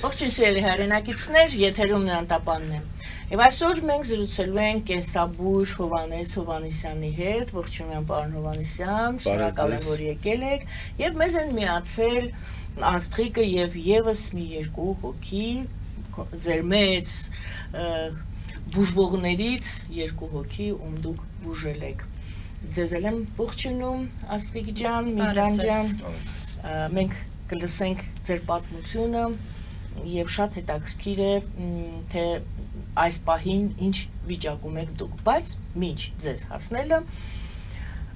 Ողջույն սիրելի հայրենակիցներ, եթերում Նանտապանն է։ Եվ այսօր մենք զրուցելու ենք կենսաբույժ Հովհաննես Հովհաննիսյանի հետ։ Ողջույն եմ պարոն Հովհաննիսյան, շնորհակալ եմ, որ եկել եք։ Եվ մեզ են միացել Աստղիկը եւ եւս մի երկու հոգի, ձեր մեծ բուժվողներից երկու հոգի, ում դուք բուժել եք։ Ձեզ եմ ողջունում, Աստղիկ ջան, Միհրան ջան։ Մենք կլսենք ձեր պատմությունը եւ շատ հետաքրքիր է թե այս պահին ինչ վիճակում եք դուք, բայց մինչ ձեզ հասնելը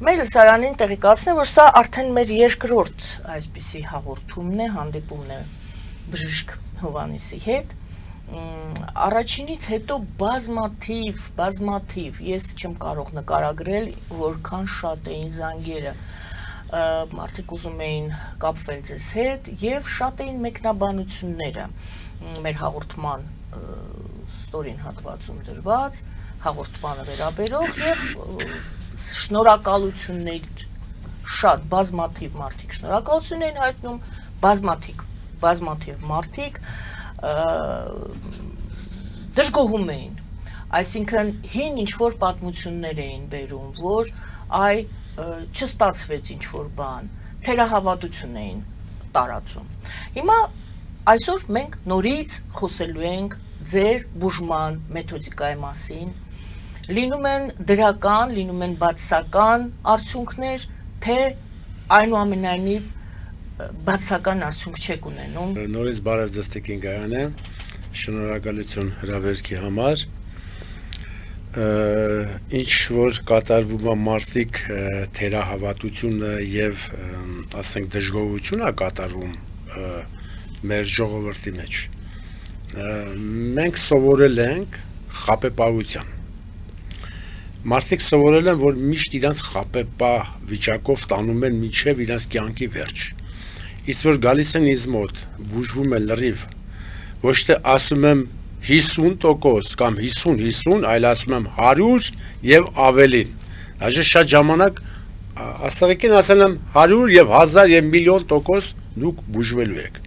մեր լսարանին տեղեկացնեմ, որ սա արդեն մեր երկրորդ այսպիսի հաղորդումն է, հանդիպումն է բժիշկ Հովհաննեսի հետ։ Առաջինից հետո բազմաթիվ, ես չեմ կարող նկարագրել, որքան շատ էին զանգերը, մարդիկ ուզում էին կապվել ձեզ հետ եւ շատ էին մեկնաբանությունները մեր հաղորդման ստորին հատվածում դրված, հաղորդմանը վերաբերող եւ շնորհակալություններ շատ բազմաթիվ մարդիկ շնորհակալություն էին հայտնում, բազմաթիվ մարդիկ դժգոհում էին, այսինքն հին ինչ-որ պատմություններ էին բերում, որ չստացվեց ինչ-որ բան, թերահավատություն էին տարածում։ Հիմա այսօր մենք նորից խոսելու ենք ձեր բուժման մեթոդիկայի մասին, լինում են դրական, լինում են բացասական արդյունքներ, թե այնուամենայնիվ բացասական արդյունք չեք ունենում։ Նորից բարև ձեզ Տիկին Գայանե, շնորհակալություն հրավերքի համար։ Ինչ որ կատարվում է մարդիկ թերահավատությունը եւ ասենք դժգոհությունը կատարվում մեր ժողովրդի մեջ։ Մենք սովորել ենք խաբեբայության։ Մարդիկ սովորել են, որ միշտ իրանց խաբեբայ վիճակով տանում են մինչև իրանց կյանքի վերջ։ Իսկ որ գալիս են ինձ մոտ, բուժվում է լրիվ, ոչ թե ասում եմ 50% կամ 50-50, այլ ասում եմ 100 եւ ավելին։ Այժմ շատ ժամանակ աստղիկին ասել եմ 100 եւ 1000 եւ միլիոն տոկոս դուք բուժվելու եք։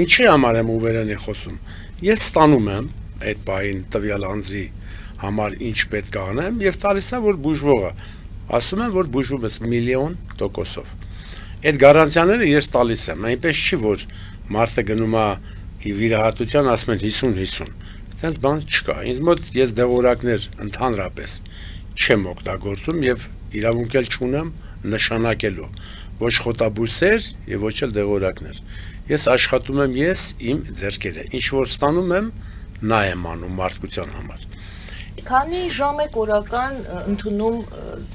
Ինչի համար եմ ուվերեն խոսում։ Ես ստանում եմ այդ բային տվյալ անձի համար ինչ պետք է անեմ եւ տալիս եմ որ բուժվողը ասում եմ որ բուժվում ես միլիոն տոկոսով։ Այդ գարանտիաները ես տալիս եմ, այնպես չի որ մարդը գնում է վիրահատության ասում են 50-50, այդպես բան չկա, ինձ մոտ ես դեղորակներ ընդհանրապես չեմ օգտագործում եւ իրավունք էլ չունեմ նշանակելու, ոչ խոտաբույսեր եւ ոչ էլ դեղորակներ, ես աշխատում եմ ես իմ ձեռքերը, ինչ որ ստանում եմ, նա եմ անում մարդկության համար։ Քանի ժամ եք օրական ընդունում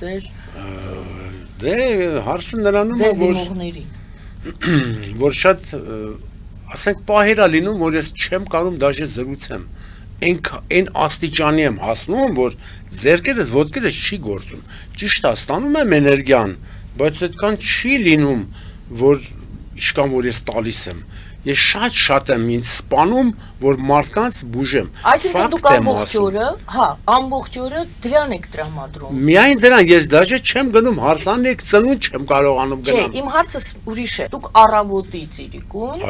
ձեր հարցը նրանում է, որ շատ ասենք պահեր է լինում, որ ես չեմ կարող դաժե զրուցեմ, այն աստիճանի եմ հասնում, որ ձեռքերս, ոտքերս չի գործում, ճիշտ է, ստանում եմ էներգիան, բայց այդքան չի լինում, որ իշքան որ ես տալիս եմ, ես շատ եմ ինձ սպանում, որ մարդկանց բուժեմ։ Այսինքն դուք ամբողջ օրը դրան եք տրամադրում։ Միայն դրան, ես դաժե չեմ գնում հարսանիք ծնունդ չեմ կարողանում գնամ։ Չէ, իմ հարցը ուրիշ է։ Դուք առավոտից իրիկուն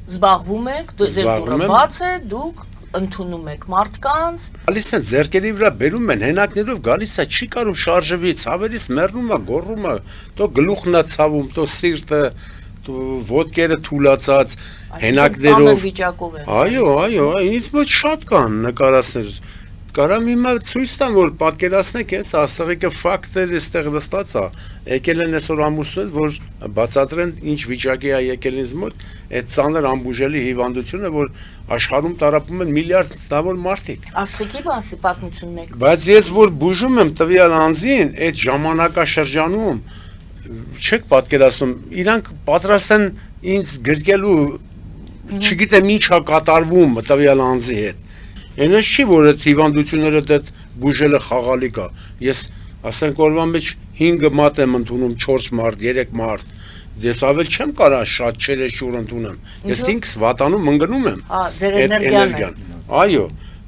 զբաղվում եք, ձեր դուրը բաց է, դուք ընդունում եք մարդկանց։ Գալիս են ձեռքերի վրա բերում են հենակներով, գալիս է չի կարող շարժվի, ցավերից մեռնում է, գոռում է, տո գլուխն է ցավում, տո սիրտը, ոտքերը թուլացած, հենակներով։ Այո, ինձ մոտ շատ կան նկարածներ։ Կարամ հիմա ցույց տամ, որ պատկերացնեք, աստղիկը ֆակտեր էստեղ նստած է, եկել են այսօր ամուսնուց, որ բացատրեն ինչ վիճակի է եկել ինձ մոտ, այդ ծանր անբուժելի հիվանդությունը, որ աշխարհում տարապում են միլիարդավոր մարդիկ։ Աստղիկի մասի պատմությունն եք։ Բայց ես որ բուժում եմ տվյալ անձին, այդ ժամանակաշրջանում չեք պատկերացնում, իրանք պատրաստ են ինձ գրկելու, չգիտեմ ինչ է կատարվում տվյալ անձի հետ։ Այնպես չի, որ այդ հիվանդությունները դեռ բուժելը խաղալիք է։ Ես ասենք օրվա մեջ 5 մատ եմ ընդունում, 4 մարդ, 3 մարդ։ Ես ավել չեմ կարա շատ չերեշուր ընդունեմ։ Ես ինքս վատանում ընկնում եմ։ Ձեր էներգիան։ Այո,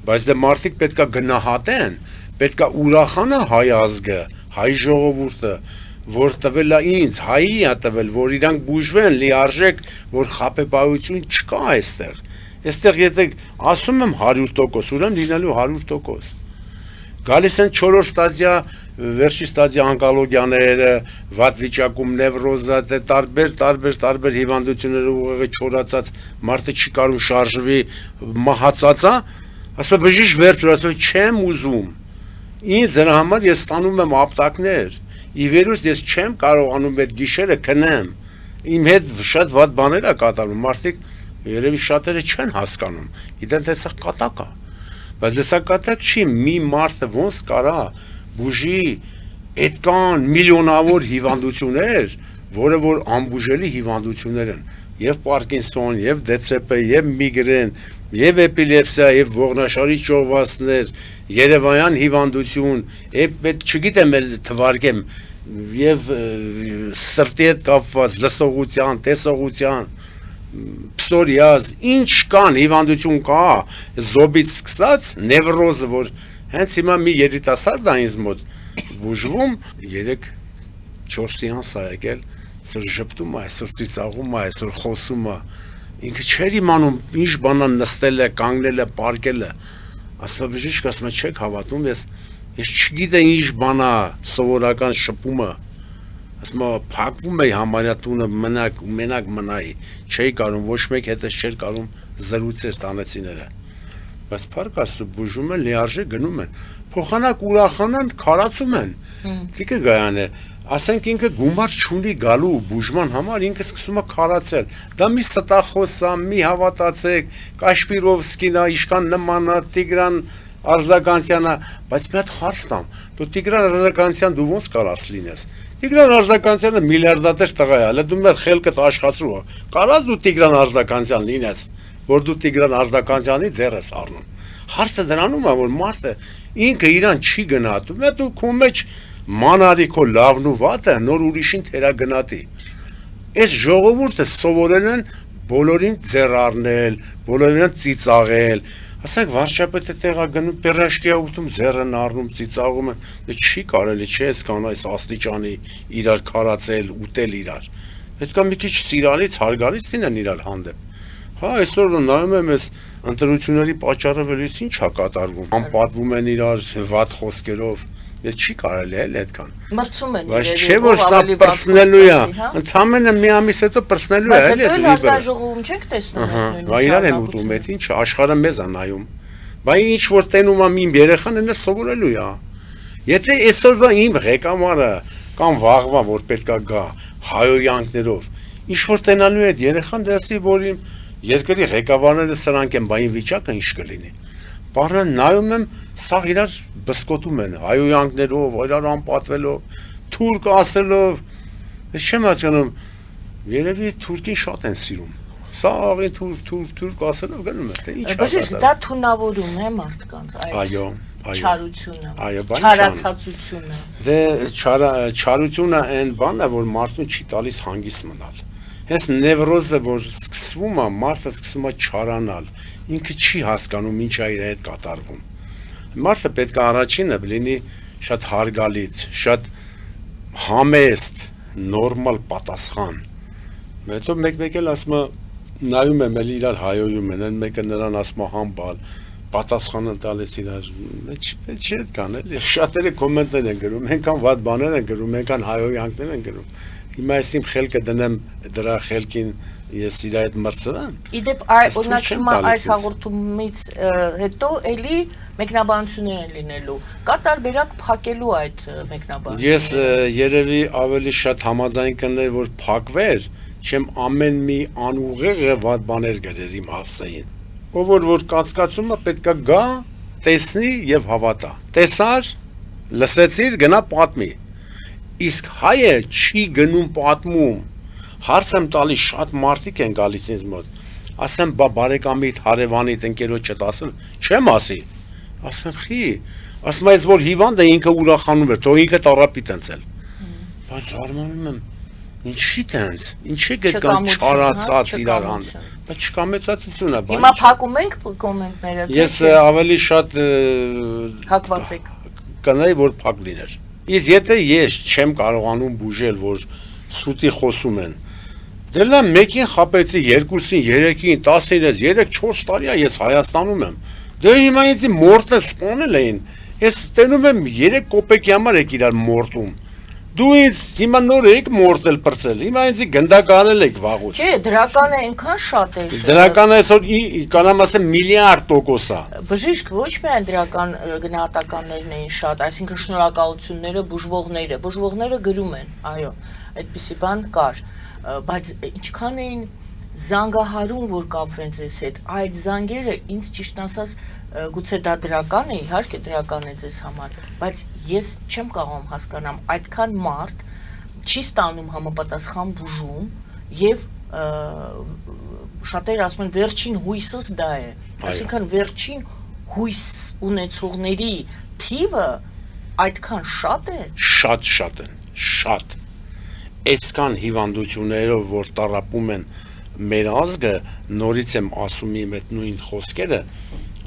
բայց դե մարդիկ պետքա գնահատեն, պետքա ուրախանա հայ ազգը, հայ ժողովուրդը, որ տվել է ինձ, հայի է տվել, որ իրանք բուժվեն լիարժեք, որ խաբեբայություն չկա այստեղ։ Այստեղ եթե ասում եմ 100%, ուրեմն լինելու 100%։ Գալիս են 4-րդ ստադիա, վերջի ստադիա օնկոլոգիաները, վատ վիճակում նևրոզը, տարբեր հիվանդությունները ուղեղի չորացած, մարդը չի կարող շարժվի, մահացած է, ասում բժիշկ վերջ, ասում չեմ ուզում։ Ինձ դրա համար ես ստանում եմ ապտակներ, ի վերուս ես չեմ կարողանում այդ գիշերը քնեմ։ Իմ հետ շատ վատ բաներ է կատարում, մարդիկ երևի շատերը չեն հասկանում, գիտեն թե սա կատակ է։ Բայց դա կատակ չի, մի մարդը ոնց կարա բուժի այդքան միլիոնավոր հիվանդություններ, որը որ անբուժելի հիվանդություններ են, եւ Պարկինսոն, եւ ԴՑՊ, եւ միգրեն, եւ էպիլեպսիա, եւ ողնաշարի ճողվածքներ, երևանյան հիվանդություն, չգիտեմ էլ թվարկեմ, եւ սրտի հետ կապված լսողության, տեսողության, պսորիազ, ինչ կան հիվանդություն կա, զոբից սկսած, նևրոզը, որ հենց հիմա մի երիտասարդ է ինձ մոտ բուժվում, 3-4 սեանս է եկել, այսօր ժպտում է, այսօր ծիծաղում է, այսօր խոսում է, ինքը չէր իմանում ինչ բան է նստել է, կանգնել է, պարկել է, ասում է բժիշկ, ասում է չեք հավատում, ես չգիտեմ ինչ բան է սովորական շփումը, ասում է փակվում էի համարյա տունը մենակ մնայի, չէի կարում, ոչ մեկ հետս չէր կարում զրուցեր տանեցիները, բայց փառք Աստծո բուժում են, լիարժեք գնում են, փոխանակ ուրախանան, քարացում են, Տիկը Գայանը, ասենք ինքը գումար չունի գալու բուժման համար, ինքը սկսում է քարացել, դա մի ստախոս է, մի հավատացեք, Կաշպիրովսկին է, իշքան նման է, Տիգրան Արզականցյանը, բայց մի հատ խարս տամ, դու Տիգրան Արզականցյան դու ոնց կարաս լինես, Տիգրան Արզականցյանը միլիարդատեր տղա է, հələ դու մեր խելքդ աշխատրու է, կարաս դու Տիգրան Արզականցյան լինես, որ դու Տիգրան Արզականցյանի ձեռ ես առնում, հարցը դրանում է, որ մարդը ինքը իրան չի գնահատում, դու քո մեջ մանարի քո լավն ու վատը նոր ուրիշին թերագնահատի, այս ժողովուրդը սովորել են բոլորին ձեռ առնել, բոլորին ծիծաղել, ասենք վարչապետը տեղա գնում, պերաշկի ուտում ձեռն առնում, ծիծաղում են, չի կարելի, չէ այսքան այս աստիճանի իրար քարացել, ուտել իրար, պետք է մի քիչ սիրալից, հարգալից լինեն իրար հանդեպ, հա այսօր նայում եմ այս ընտրությունների պատճառը վերից ինչ է կատարվում, անպատվում են իրար վատ խոսքերով, չի կարելի էլ այդքան, բայց չէ որ սա պրծնելու է, ընդամենը մի ամիս հետո պրծնելու է, բայց հետո էլ ազգաժողովում չեք տեսնում, իրար են ուտում, այդ ինչ աշխարհը մեզ է նայում, բայց ինչ որ տենում եմ իմ երեխան એને սովորելու է, եթե այսօրվա իմ ղեկավարը կամ վաղվա որ պետքա գա հայոյանքներով, ինչ որ տենալու է այդ երեխան դասի որ իմ երկրի ղեկավարները սրանք են, բայց վիճակը ինչ կլինի, բառը նայում եմ, սա իրար բսկոտում են, հայոյանքներով, իրար անպատվելով, թուրք ասելով, ես չեմ հասկանում, երևի թուրքին շատ են սիրում, սա աղի թուրք ասելով գնում է, թե ինչ է բժիշկ, դա թունավորում է մարդկանց, այդ չարությունը, չարացածությունը, դե չարությունը այն բանն է, որ մարդուն չի տալիս հանգիստ մնալ, հենց նևրոզը, որ սկսվում է, մարդը սկսում է չարանալ, ինքը չի հասկանում ինչ է իր հետ կատարվում, մարդը պետք է առաջինը լինի շատ հարգալից, շատ համեստ, նորմալ պատասխան, հետո մեկ էլ ասում է, նայում եմ էլ իրար հայոյում են, մեկը նրան ասում է համբալ, պատասխանը տալիս իրար, չի հետ կան էլ, շատերը կոմենտներ են գրում, ենքան վատ բաներ են գրում, ենքան հայոյանքներ են գրում, հիմա ես իմ խելքը դնեմ դրա խելքին ես իր այդ մրցրեմ։ Իդեպ օրինակ հիմա այս հաղորդումից հետո էլի մեկնաբանություններ են լինելու։ Կա տարբերակ փակելու այդ մեկնաբանությունները։ Ես երևի ավելի շատ համաձայն կներ որ փակվեր, չեմ ամեն մի անուղեղը վատ բաներ գրեր իմ հասցեին։ Ով որ կասկածումը պետքա գա, տեսնի եւ հավատա։ Տեսար, լսեցիր, գնա պատմի։ Իսկ հայը չի գնում պատմում, հարց եմ տալիս շատ մարդիկ են գալիս ինձ մոտ, ասեմ բարեկամիդ, հարևանիդ, ընկերոջդ ասել, չեմ ասի, ասում եմ խի, ասում այս որ հիվանդ է ինքը ուրախանում էր, թող ինքը տառապի տենցել, բայց զարմանում եմ, ինչի տենց, ինչի գետքան չարացած իրար հանդեպ, բայց չկամեցածություն է, հիմա փակում ենք կոմենտները, ես ավելի շատ հակված եք, կնայի որ փակ լիներ։ Իսկ եթե ես չեմ կարողանում բուժել, որ սուտի խոսում են, Դե լավ մեկին խապեցի, երկուսին, երեքին, 10-ին, 3-4 տարի է ես Հայաստանում եմ։ Դե հիմա ինձ մորտը սպանել էին։ Ես տենում եմ 3 կոպեկի համար եք իրար մորտում։ Դու ինձ հիմա նոր եք մորտել պրծել։ Հիմա ինձ գնդականել եք վաղուց։ Չէ, դրականը այնքան շատ է։ Դրականը այսօր կանամ ասեմ միլիարդ տոկոս է։ Բժիշկ ոչ միայն դրական գնահատականներն էին շատ, այսինքն շնորհակալությունները բուժվողները գրում են, այո, այդպիսի բան կար, բայց ինչքան էին զանգահարում, որ կապվեն ձեզ հետ, այդ զանգերը ինձ ճիշտ ասած գուցե դա դրական է, իհարկե դրական է ձեզ համար, բայց ես չեմ կարող հասկանամ, այդքան մարդ չի ստանում համապատասխան բուժում եւ շատերը ասում են վերջին հույսս դա է, այսինքն վերջին հույս ունեցողների թիվը այդքան շատ է։ Շատ են, շատ։ Այսքան հիվանդություններով, որ տառապում են մեր ազգը, նորից եմ ասում իմ այդ նույն խոսքերը,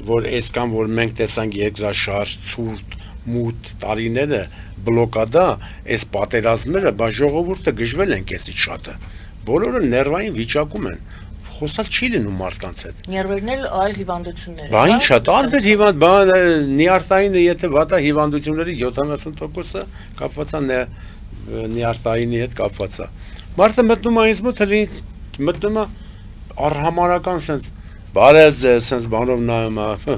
որ այսքան որ մենք տեսանք երկրաշարժ, ցուրտ, մութ տարիները, բլոկադա, այս պատերազմները, բա ժողովուրդը գժվել են քեսից շատը։ Բոլորը ներվային վիճակում են։ Խոսալ չի լինում մարդկանց հետ։ Ներվերն էլ այլ հիվանդություններ են։ Բա ինչ է, տարբեր հիվանդ, բա նիարտայինը եթե վատա հիվանդությունների 70%-ը կապված է նիարտայինի հետ կապված է։ Մարդը մտնում է ինձ մոտ, մտնում է առհամարական sense բարև ձեզ sense բանով նայում է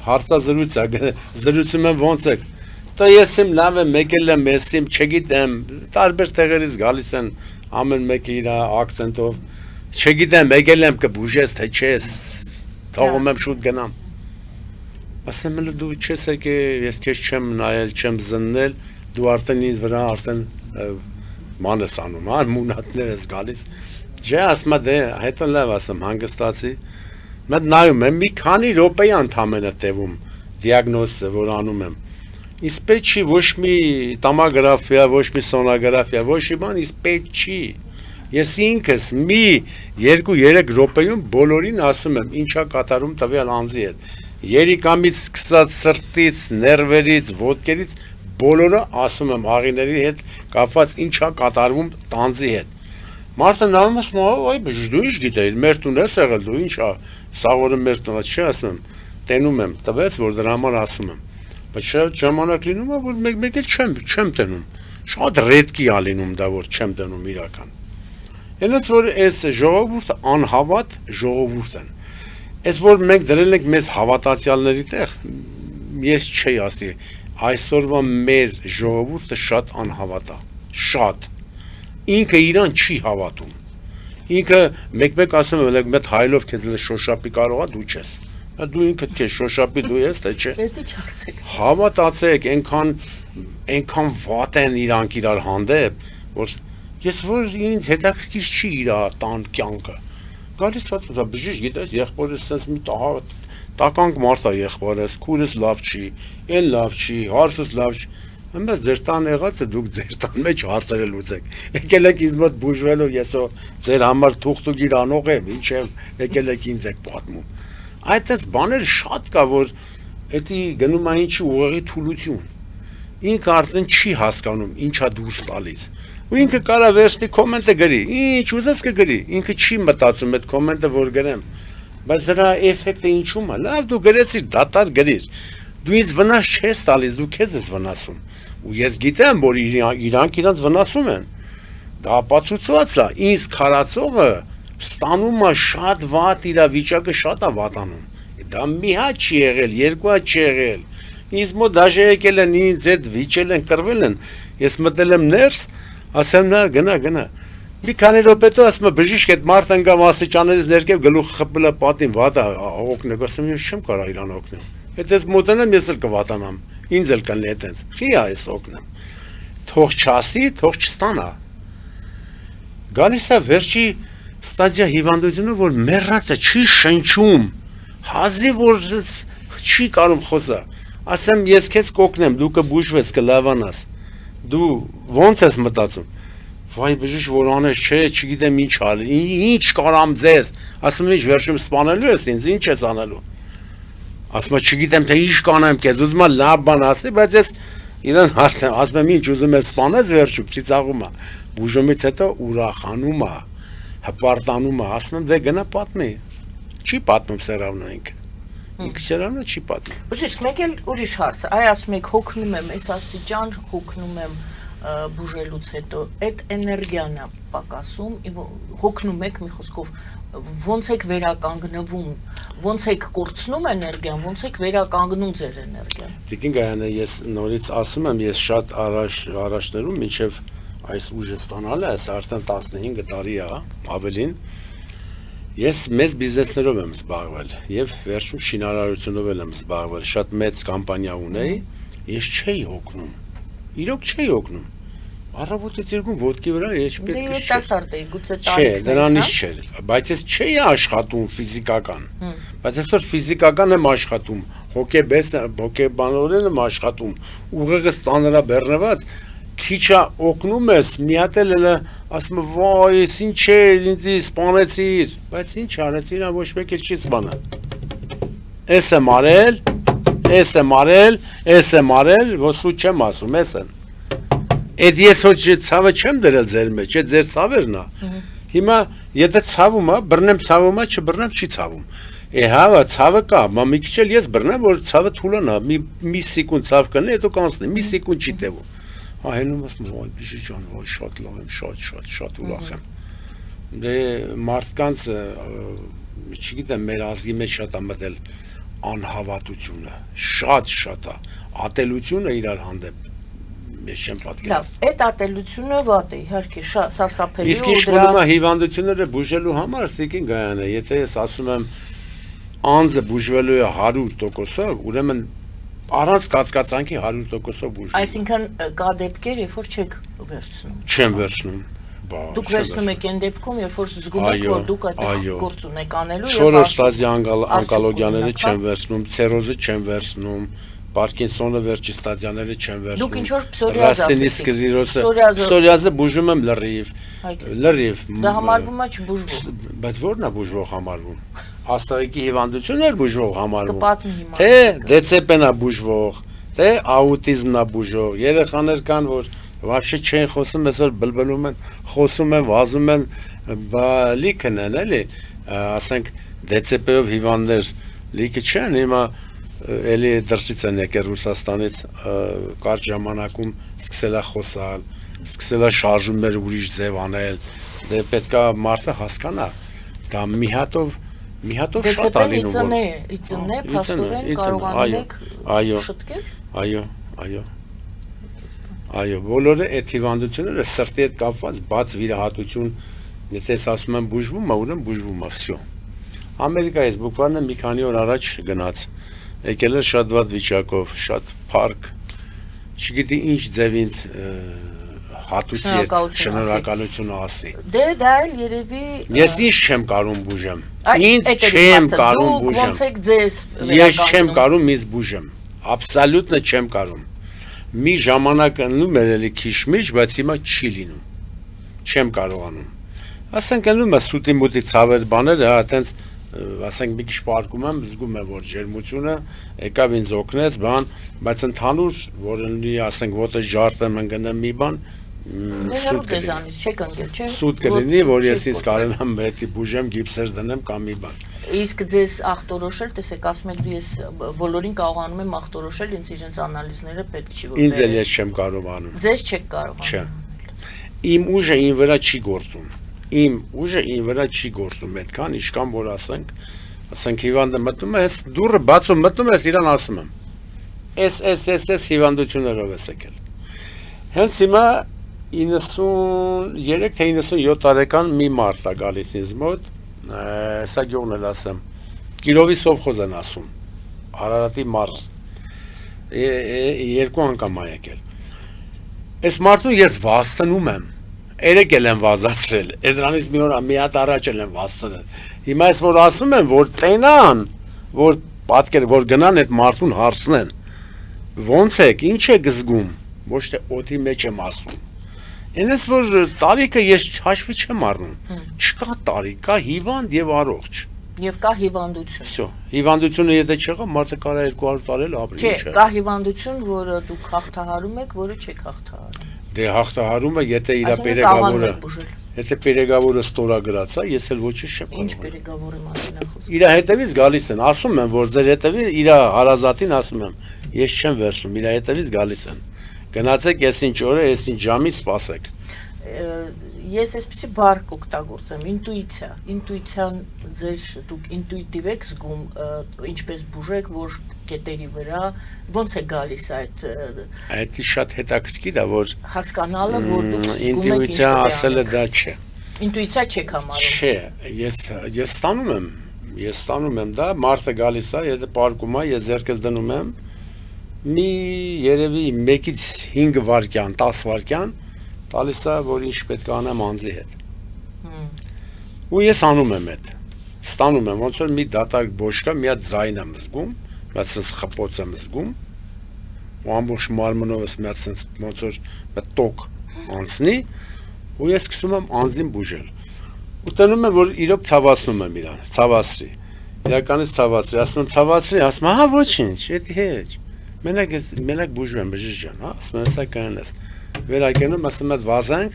հարցազրույց է զրուցում եմ ոնց եք դա ես իմ լավ եմ եկել եմ ես իմ չգիտեմ տարբեր տեղերից գալիս են ամեն մեկը իր ակցենտով չգիտեմ եկել եմ կբուժես թե չէ թողում եմ շուտ գնամ ասեմ էլ դու չես եկել ես քեզ չեմ նայել չեմ զննել դու արդեն ինձ վրա արդեն մանես անում մունատներ ես գալիս Չէ, ասում եմ, դե, հետո լավ ասեմ, հանգստացի։ Մտ նայում եմ, մի քանի րոպե ընդամենը տևում դիագնոզը, որ անում եմ։ Իսկ պետք չի ոչ մի տոմոգրաֆիա, ոչ մի սոնոգրաֆիա, ոչ մի բան, իսկ պետք չի։ Ես ինքս մի 2-3 րոպեում բոլորին ասում եմ, ինչա կատարում տվյալ անձի հետ։ Երիկամից սկսած սրտից, ներվերից, ոտքերից բոլորը ասում եմ աղիների հետ կապված ինչա կատարվում տանձի հետ։ Մարդը նայում ասում այ բժիշկ դու ինչ գիտեիր մեր տուն ես եղել դու ինչ սաղորը մեր տունը չի ասում տենում եմ տվեց որ դրա համար ասում եմ բայց շատ ժամանակ լինում է որ մեկ էլ չեմ տենում շատ ռեդկի է լինում դա որ չեմ տենում իրական այնպես որ այս ժողովուրդը անհավատ ժողովուրդ են այս որ մենք դրել ենք մեզ հավատացյալների տեղ ես չի ասի այսօրվա մեր ժողովուրդը շատ անհավատ է շատ Ինքը իրան չի հավատում։ Ինքը մեկ-մեկ ասում է, մեկ հայլով քեզ շոշապի կարող է դու չես։ Դու ինքդ քեզ շոշապի դու ես, թե չէ։ Պետք է չակցեք։ Հավատացեք, այնքան վատ են իրանք իրար հանդեպ, որ ես որ ինձ հետաքրքիր չի իր տան կյանքը։ Գալիս վատ բժիշկ գիտես, եղբորս sense մի տականք մարդ է եղբորս, քուրս լավ չի, այն լավ չի, հարցս լավ չի։ Ամեն ձեր տան եղած է դուք ձեր տան մեջ հարցերը լուծեք։ Եկել եք ինձ մոտ բուժվելով ես ձեր համար թուղթուկ իրանող եմ, ինչ եմ, եկել եք ինձ եք պատմում։ Այդպես բաներ շատ կա, որ էդի գնում է ինչի ուղեղի թուլություն։ Ինքը արդեն չի հասկանում ինչա դուրս տալիս։ Ու ինքը կարա վերստի կոմենտը գրի, ինչ ուզես կգրի, ինքը չի մտածում այդ կոմենտը որ գրեմ։ Բայց դրա էֆեկտը ինչու՞մ է։ Լավ դու գրեցիր, դատարկ գրիր։ Դու ինձ վնաս չես տալիս, դու քեզ ես վնասում։ Ու ես գիտեմ, որ իրանք իրանց վնասում են։ Դա ապացուցված է, ինձ քարացողը ստանում է շատ վատ իրավիճակը շատ է վատանում։ Դա մի հատ չի եղել, երկու հատ չի եղել։ Ինձ մոտ դաժե եկել են ինձ այդ վիճել են, կռվել են։ Ես մտել եմ ներս, ասեմ նա գնա։ Մի քանի րոպե հետո ասում եմ բժիշկ այդ մարդը ընկավ աստիճաններից ներքև գլուխը խփել է պատին վատ է օգնեք, ասում եմ ես չեմ կարող իրան օգնել։ Այդպես մոտենամ ես էլ կվատանամ, ինձ էլ կլինի այդպես։ Չի է այս օգնեմ։ Թող չասի, թող չստանա։ Գալիս է վերջի ստադիա հիվանդությունը, որ մեռած է, չի շնչում։ Հազի որ չի կարող խոսա։ Ասեմ ես քեզ կօգնեմ, դու կբուժվես, կլավանաս։ Դու ո՞նց ես մտածում։ Վայ բժիշկ որ անես չէ, չգիտեմ ինչ ալ, ինչ կարամ ձեզ։ Ասում եմ ինչ վերջում սպանելու ես ինձ, ինչ ես անելու։ Ասում եմ չգիտեմ թե ինչ կանեմ քեզ, ուզում եմ լավ բան ասի, բայց ես իրան ասում եմ ինչ ուզում ես սպանես վերջում, ծիծաղում է։ Բուժումից հետո ուրախանում է։ հպարտանում է, ասում եմ դե գնա պատմի։ Չի պատմում Սերավնը ինքը։ Ինքը Սերավնը չի պատմում։ Բժիշկ, մեկ էլ ուրիշ հարց, այ ասում եք հոգնում եմ, այս աստիճան հոգնում եմ բուժելուց հետո, այդ էներգիան է պակասում, հոգնում եք մի խոսքով, ոնց եք վերականգնվում, ոնց եք կորցնում էներգիան, ոնց եք վերականգնում ձեր էներգիան։ Տիկին Գայանե, ես նորից ասում եմ, ես շատ առաջներում մինչև այս ուժը ստանալը, այս արդեն 15 տարի է, ավելին, ես մեծ բիզնեսներով եմ զբաղվել եւ վերջում շինարարությունով եմ զբաղվել, շատ մեծ կամպանիա ունեի, ես չէի հոգնում, իրոք չէի հոգնում, առավոտից երկուն ոտքի վրա ես պետք է չէ։ Դե երիտասարդ էի, գուցե տարիքներ, չէ, դրանից չէր, բայց ես չէի աշխատում ֆիզիկական, բայց այսօր ֆիզիկական եմ աշխատում, հոգեբանորեն եմ աշխատում, ուղեղս ծանրա բեռնված, քիչա օգնում ես, մի հատ էլ ասում եմ, վայ, ես ինչ է, ինձ սպանեցիր, բայց ինչ արեցիր, նա ոչ մեկ էլ չի սպանել։ Էս եմ արել, էս եմ արել, էս եմ արել, ոսու չեմ ասում, էս են։ Էդ ես ոչ ցավը չեմ դրել ձեր մեջ, այդ ձեր ցավերն է։ Հիմա եթե ցավում է, բռնեմ ցավում է, չբռնեմ չի ցավում։ Հա, ցավը կա, մի քիչ էլ ես բռնեմ, որ ցավը թուլանա, մի սեկունդ ցավ կնի, հետո կանցնի, մի սեկունդ չի տևում։ Հելնում ասում, ոյ, բիժի ջան, ոյ, շատ լավ եմ, շատ ուրախ եմ։ Դե մարդկանց, չգիտեմ, մեր ազգի մեջ շատ է մտել անհավատությունը, շատ է, ատելությունը իրար հանդեպ, ես չեմ պատկերացնում։ Լավ, այդ ատելությունը վատ է, իհարկե, սարսափելի իսկ ինչ մնում է հիվանդությունները բուժելու համար, Տիկին Գայանե, եթե ես ասում եմ անձը բուժվելու է 100%-ով, ուրեմն առանց կացկացանքի 100%-ով բուժվում։ Այսինքն կա դեպքեր, երբ որ չեք վերցնում։ Չեմ վերցնում։ Դուք վերցնում եք այն դեպքում, երբ որ զգում եք, որ դուք այդ գործ ունեք անելու եւ 4 ստադիա ոնկոլոգիաները չեմ վերցնում, ցերոզը չեմ վերցնում, Պարկինսոնը վերջի ստադիաները չեմ վերցնում։ Դուք ինչ որ պսորիազ ասեցիք։ Պսորիազը բուժում եմ լրիվ։ Դա համարվում է չբուժվող։ Բայց ո՞րն է բուժվող համարվում։ Աստղիկի հիվանդությունն է բուժվող համարվում։ Կպատմի հիմա։ Թե դեցեպեն է բուժվող, թե աուտիզմն է բուժվող։ Երեխաներ կան, որ вообще չեն խոսում, այսօր բլբլում են, խոսում են, վազում են, լիքն են, էլի, ասենք դեցեպեով հիվանդներ լիքը չեն, հիմա էլի դրսից են եկել Ռուսաստանից, կարճ ժամանակում սկսել է խոսալ, սկսել է շարժումներ ուրիշ ձև անել, դե պետքա մարդը հասկանա, դա մի հատով շատ է լինում։ Իծնե, փաստորեն կարողանում եք շտկել։ Այո, բոլորը այդ հիվանդությունները սրտի հետ կապված բաց վիրահատություն, եթե ասում եմ բուժվում է, ուրեմն բուժվում է, всё։ Ամերիկայից բուկվալն մի քանի օր առաջ գնաց, եկել էր շատ վատ վիճակով, շատ փառք, չգիտի ինչ ձև ինձ հատուցի այդ շնորհակալությունը ասի։ Դե դա էլ երևի Ես ինչ չեմ կարող բուժեմ։ Ինձ չեմ կարող բուժեմ։ Ոնց եք ձեզ Ես չեմ կարող ինձ բուժեմ։ Աբսոլյուտն չեմ կարող։ Մի ժամանակ անում էր էլի քիշմիջ, բայց հիմա չի լինում։ Չեմ կարողանում։ Ասենք անում է սուտի մուտի ցավեր բաները, հա, այտենց ասենք մի քիչ պարկում եմ, զգում եմ, որ ջերմությունը եկավ ինձ օգնեց, բան, բայց ընդհանուր, որ լինի, ասենք, ոտը ջարդեմ ընկնեմ մի բան, սուտ կլինի, չեք ընկել, չէ՞։ Սուտ կլինի, որ ես ինձ կարենամ հետի բուժեմ, գիպսեր դնեմ կամ մի բան։ Իսկ ձեզ ախտորոշել, տեսեք, ասում եք դու ես բոլորին կարողանում եմ ախտորոշել, ինձ իրենց անալիզները պետք չի որ։ Ինձ էլ ես չեմ կարող անում։ Ձեզ չեք կարող Չէ։ Իմ ուժը ին վրա չի գործում։ Իմ ուժը ին վրա չի գործում, այդքան ինչքան որ ասենք հիվանդը մտնում է, հենց դուռը բացում մտնում ես իրան ասում եմ։ Էս հիվանդություններով ես եկել։ Հենց հիմա 93 թե 97 տարեկան մի մարդ է գալիս ինձ մոտ, սա գյուղն էլ ասեմ, Կիրովի սովխոզ են ասում, Արարատի մարզ, երկու անգամ է եկել։ Այս մարդուն ես վասցնում եմ, երեք էլ եմ վազացրել, դրանից մի օր մի հատ առաջ էլ եմ վասցրել։ Հիմա ես որ ասում եմ, որ տենան, որ պատկեր, որ գնան այդ մարդուն հարցնեն, ոնց եք, ինչ եք զգում, ոչ թե օդի մեջ եմ ասում։ Այնպես որ տարիքը ես հաշվի չեմ առնում, չկա տարիք, կա հիվանդ եւ առողջ։ Եվ կա հիվանդություն։ Всё, հիվանդությունը եթե չեղա, մարդը կարա 200 տարի էլ ապրի, ինչ է։ Չէ, կա հիվանդություն, որը դուք հաղթահարում եք, որը չեք հաղթահարում։ Դե հաղթահարումը, եթե իր Եթե Պերեգավորը ստորագրած է, ես էլ ոչինչ չեմ Ինչ Պերեգավորի մասին է խոսքը։ Իր հետևից գալիս են, ասում են, որ ձեր հետևից իր հարազատին ասում եմ, ես չեմ վերցնում, իր հետևից գալիս են։ Գնացեք, ես ինչ օրը, ես ինչ ժամի սպասեք։ Ես այսպեսի բառ կօգտագործեմ, ինտուիցիան ձեր դուք ինտուիտիվ եք զգում, ինչպես բուժեք, որ կետերի վրա ոնց է գալիս այդ շատ հետաքրքիր է, որ հասկանալը, որ դուք զգում եք ինտուիցիա ասելը դա չէ։ Ինտուիցիա չեք համարում։ Չէ, ես ստանում եմ դա, մարդը գալիս է, եթե պարկում է, ես ձեռքս դնում եմ, մի երևի 1-ից 5 վայրկյան, 10 վայրկյան տալիս է, որ ինչ պետք է անեմ անձի հետ։ Ու ես անում եմ այդ, ստանում եմ, ոնց որ մի դատարկ բոշկա, մի հատ ձայն եմ զգում, մի հատ սենց խպոց եմ զգում, ու ամբողջ մարմնովս մի հատ սենց ոնց որ մի տոկ անցնի, ու ես սկսում եմ անձին բուժել։ Ու տնում եմ, որ իրոք ցավացնում եմ իրան, ցավացրի։ Իրականից ցավացրի, ասում եմ ցավացրի, ասում եմ, հա ոչինչ, էդի հետ։ Մենակ բուժում եմ, բժիշկ ջան, հա, ասում եմ, հեսա կանես։ Վերակենում, ասում եմ, վազենք,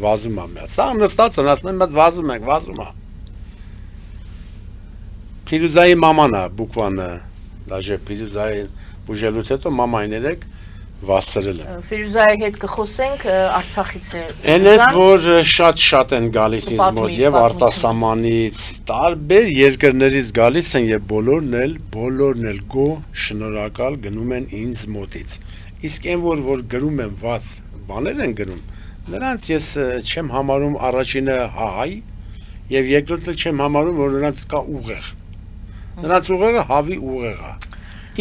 վազում եմ միած։ Սա նստած են, ասում եմ, վազում ենք, վազում եմ։ Փիրուզայի մաման է, բուկվանը, դաժե Փիրուզայի բուժելուց հետո մամային երեք վասցրել եմ։ Ֆիրուզայի հետ կխոսենք, Արցախից է։ Այնպես որ շատ են գալիս ինձ մոտ եւ արտասահմանից, տարբեր երկրներից գալիս են եւ բոլորն էլ գո շնորհակալ գնում են ինձ մոտից։ Իսկ այն որ գրում են վատ բաներ են գրում, նրանց ես չեմ համարում առաջինը հայ եւ երկրորդը չեմ համարում որ նրանց կա ուղեղ։ Նրանց ուղեղը հավի ուղեղ է։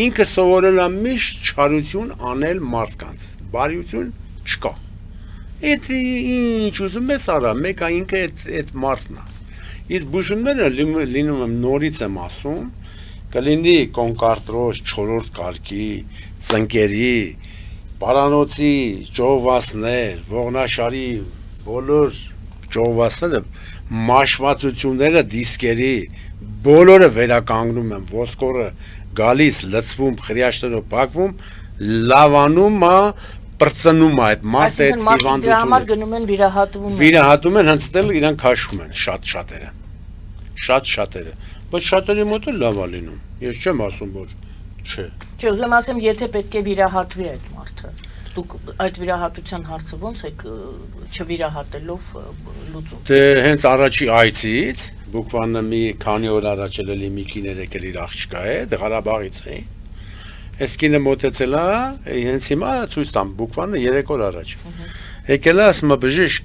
Ինքը սովորել է միշտ չարություն անել մարդկանց, բարիություն չկա։ Այդ ինչ ուզում ես արա, մեկը ինքը այդ մարդն է։ Իսկ բուժումները լինում եմ նորից եմ ասում, կլինի կոնկարտրոս 4-րդ կարգի, ծնկերի, բարանոցի, ճողվածներ, ողնաշարի, բոլոր ճողվածները, մաշվածությունները դիսկերի, բոլորը վերականգնում եմ, ոսկորը գալիս, լծվում, խրիաշներով բակվում, լավանում է, պրծնում է այդ մարդը այդ հիվանդությունից։ Դրա համար գնում են վիրահատվում են։ Վիրահատում են, հենց դել իրանք քաշում են, շատերը։ Շատերը։ Բայց շատերի մոտ էլ լավ է լինում։ Ես չեմ ասում, որ չէ։ Չէ, ուզում ասեմ, եթե պետք է վիրահատվի այդ մարդը, դուք այդ վիրահատության հարցը ոնց եք չվիրահատելով լուծում։ Դե հենց առաջի այցից բուկվանը մի քանի օր առաջ էլի մի կին եկել իր աղջկա հետ, Ղարաբաղից էին։ Այս կինը մոտեցել է, հենց հիմա ցույց տամ բուկվանը 3 օր առաջ։ Եկել է, ասում է բժիշկ,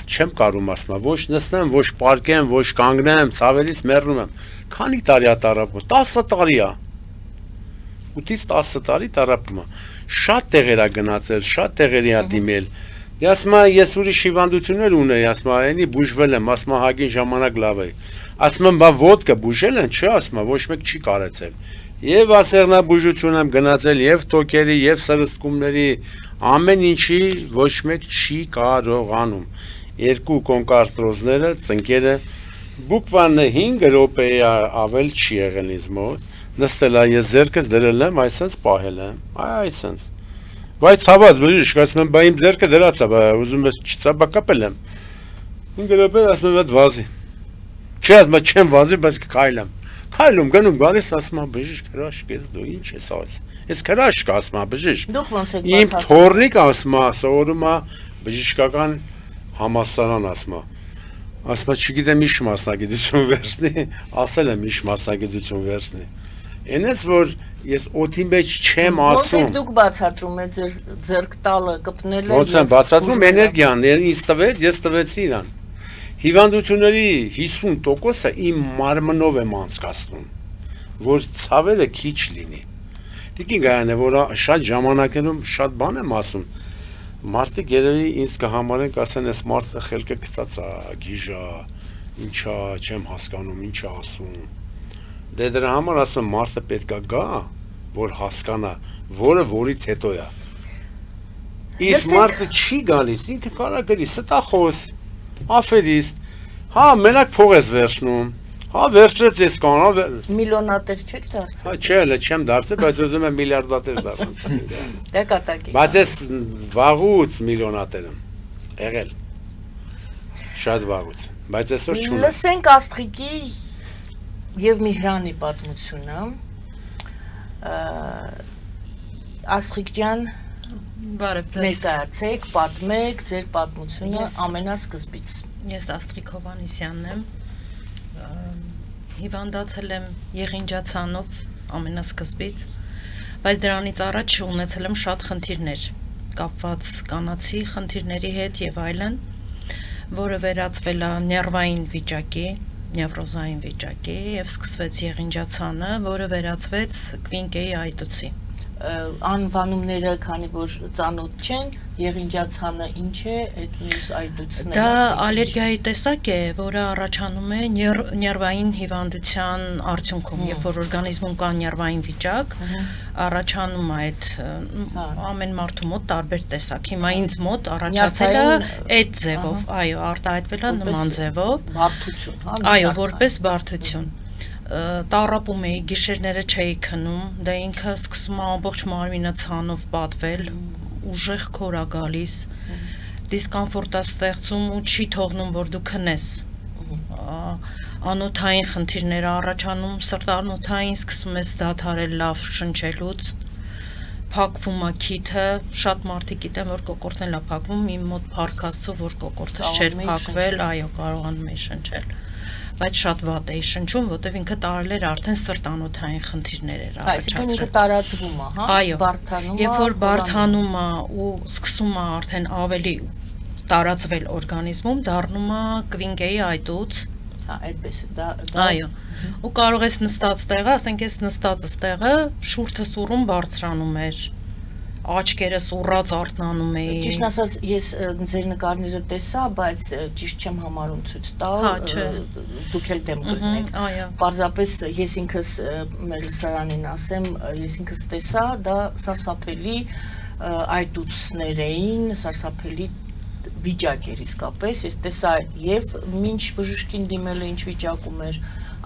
չեմ կարում ասում, ոչ նստեմ, ոչ պարկեմ, ոչ կանգնեմ, ցավերից մեռնում եմ։ Քանի տարի է տարապում։ 10 տարի է։ 8-ից 10 տարի տարապում է։ Շատ տեղեր է գնացել, շատ տեղերի է դիմել։ Ասում է, ես ուրիշ հիվանդություններ ունեի, ասում է, այնի բուժվել եմ, ասում է, հագին ժամանակ լավ է։ Ասում եմ, բա ոդկա բուժել են, չէ, ասում է, ոչ մեկ չի կարեցել։ Եվ ասեղնաբուժություն եմ գնացել, եւ տոկերի, եւ սրսկումների, ամեն ինչի ոչ մեկ չի կարողանում։ Երկու կոնկարտրոզները, ծնկերը, բուկվանը 5 րոպե ավել չի եղել ինձ մոտ։ Նստել է, ես ձեռքս դրել եմ, այսպես պահել եմ, այսպես։ Բայց ցաված բժիշկ, ասում եմ, բա իմ ձեռքը դրած է, ուզում ես չծաբա կապել եմ։ 5 րոպե ասում եմ, վազի։ Չէ, ասում եմ, չեմ վազի, բայց կքայլեմ։ Քայլում, գնում, գալիս ասում եմ, բժիշկ, հրաշք ես դու, ինչ ես ասում։ Ես հրաշք ասում եմ, բժիշկ։ Դուք ոնց եք Իմ թորնիկ ասում եմ, սովորում է բժշկական համալսարան ասում եմ։ Ասում եմ, չգիտեմ ինչ մասնագիտություն վերցնի, ասել եմ ինչ մասնագիտություն վերցնի։ Այնպես որ ես օդի մեջ չեմ ասում։ Ոնց եք դուք բացատրում եք ձեր ձեռք տալը, կպնելը։ Ոնց եմ բացատրում էներգիան, ինձ տվեց, ես տվեցի իրան։ Հիվանդությունների 50%-ը իմ մարմնով եմ անցկացնում, որ ցավերը քիչ լինի։ Տիկին գայան է, որ շատ ժամանակերում շատ բան եմ ասում։ Մարդիկ երևի ինձ կհամարեն, կասեն, այս մարդը խելքը գցած է, գիժա, ինչա, չեմ հասկանում, ինչ է ասում։ Դե դրա համար ասում մարդը պետք է գա, որ հասկանա, որից հետո է։ Իսկ մարդը չի գալիս, ինքը կարա գրի, ստախոս, աֆերիստ, հա, մենակ փող ես վերցնում, հա, վերցրեց ես կանա։ Միլիոնատեր չեք դարձել։ Հա, չէ, էլ չեմ դարձել, բայց ուզում եմ միլիարդատեր դառնալ։ Դա կատակի։ Բայց ես վաղուց միլիոնատեր եմ եղել։ Շատ վաղուց, բայց այսօր չունեմ։ Լսենք Աստղիկի եւ Միհրանի պատմությունը։ Աստղիկ ջան, բարև ձեզ։ Ներկայացեք, պատմեք ձեր պատմությունը ամենասկզբից։ Ես Աստղիկ Հովհաննիսյանն եմ։ Հիվանդացել եմ եղինջացանով ամենասկզբից, բայց դրանից առաջ ունեցել եմ շատ խնդիրներ, կապված կանացի խնդիրների հետ եւ այլն, որը վերածվել է ներվային վիճակի, նևրոզային վիճակի եւ սկսվեց եղինջացանը, որը վերածվեց Կվինկեի այտուցի։ Անվանումները, քանի որ ծանոթ չեն, եղինջացանը ինչ է, այդ մյուս այտուցները։ Դա ալերգիայի տեսակ է, որը առաջանում է ներվային հիվանդության արդյունքում, երբ որ օրգանիզմում կա ներվային վիճակ, առաջանում է այդ ամեն մարդու մոտ տարբեր տեսակ։ Հիմա ինձ մոտ առաջացել է այդ ձևով, այո, արտահայտվել է նման ձևով, բարդություն, հա։ Այո, որպես բարդություն։ Տառապում էի, գիշերները չէի քնում, դա ինքը սկսում է ամբողջ մարմինը ցանով պատվել, ուժեղ քոր է գալիս, դիսկոմֆորտ է ստեղծում ու չի թողնում, որ դու քնես։ Անոթային խնդիրներ առաջանում, սրտանոթային սկսում ես դադարել լավ շնչելուց, փակվում է քիթը, շատ մարդիկ գիտեն, որ կոկորտն է փակվում, իմ մոտ փառք Աստծո, որ կոկորտս չէր փակվել, այո, կարողանում էի շնչել, բայց շատ վատ էի շնչում, որտեվ ինքը տարել էր արդեն սրտանոթային խնդիրներ էր առաջացրել։ Այսինքն ինքը տարածվում է, հա, այո, բարդանում է, երբ որ բարդանում է ու սկսում է արդեն ավելի տարածվել օրգանիզմում, դառնում է Կվինկեի այտուց, հա, այդպես է, դա այո, ու կարող ես նստած տեղը, ասենք ես նստածս տեղը շուրթս ուռում բարձրանում էր, աչքերս ուռած արթնանում էի։ Ճիշտ ասած, ես ձեր նկարները տեսա, բայց ճիշտ չեմ համարում ցույց տալ, Հա, չէ։ դուք էլ դեմ կգնեք։ Այո։ Պարզապես ես ինքս մեր լսարանին ասեմ, ես ինքս տեսա, դա սարսափելի այտուցներ էին, սարսափելի վիճակ էր իսկապես, ես տեսա եւ մինչ բժշկին դիմելը ինչ վիճակում էր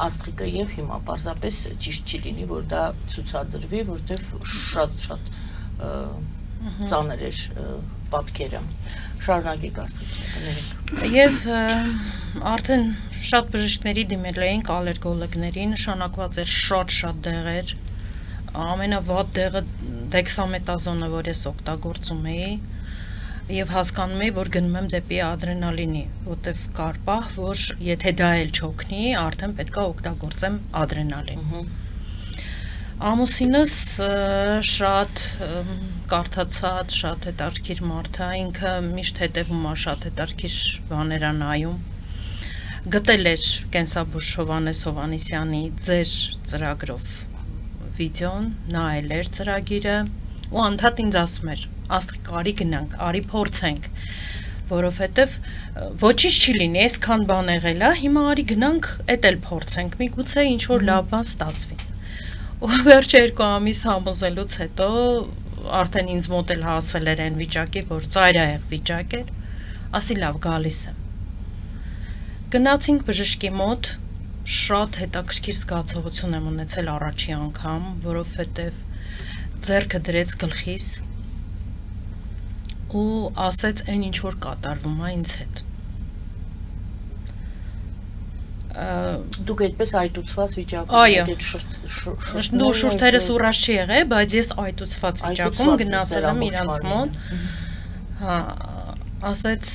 Աստղիկը եւ հիմա պարզապես ճիշտ չի լինի, որ դա ցուցադրվի, որտեվ շատ ծանր էր պատկերը։ Շարունակեք Աստղիկ։ Եվ արդեն շատ բժիշկների դիմել էինք, ալերգոլոգների, նշանակված էր շատ դեղեր, ամենավատ դեղը դեքսամետազոնը, որ ես օգտագործում էի, եւ հասկանում էի, որ գնում եմ դեպի ադրենալինի, որտեվ կար պահ, որ եթե դա էլ չօգնի, արդեն պետք է օգտագործեմ ադրենալին։ Ամուսինս շատ կարդացած, շատ հետաքրքիր մարդ է, ինքը միշտ հետևում է շատ հետաքրքիր բաներ է նայում։ Գտել էր կենսաբույժ Հովհաննես Հովհաննիսյանի ձեր ծրագրով վիդեոն, նայել էր ծրագիրը ու անդադ ինձ ասում էր. Աստղիկ, արի գնանք, արի փորձենք, որովհետև ոչինչ չի լինի, այսքան բան եղել է, հիմա արի գնանք, էդ էլ փորձենք, միգուցե ինչ որ լավ բան ստացվի։ Ու վերջ 2 ամիս համոզելուց հետո արդեն ինձ մոտ էլ հասել էր այն վիճակի, որ ծայրահեղ վիճակ էր, ասի լավ գալիս եմ։ Գնացինք բժշկի մոտ, շատ հետաքրքիր զգացողություն եմ ունեցել առաջի անգամ, որովհետև ձեռքը դրեց գլխիս ու ասեց այն ինչ որ կատարվում է ինձ հետ։ Դուք այդպես այտուցված վիճակում Այո, եք դու շուրթերս ուռած չի եղել, բայց ես այտուցված վիճակում գնացել եմ իրանց մոտ, հա, ասեց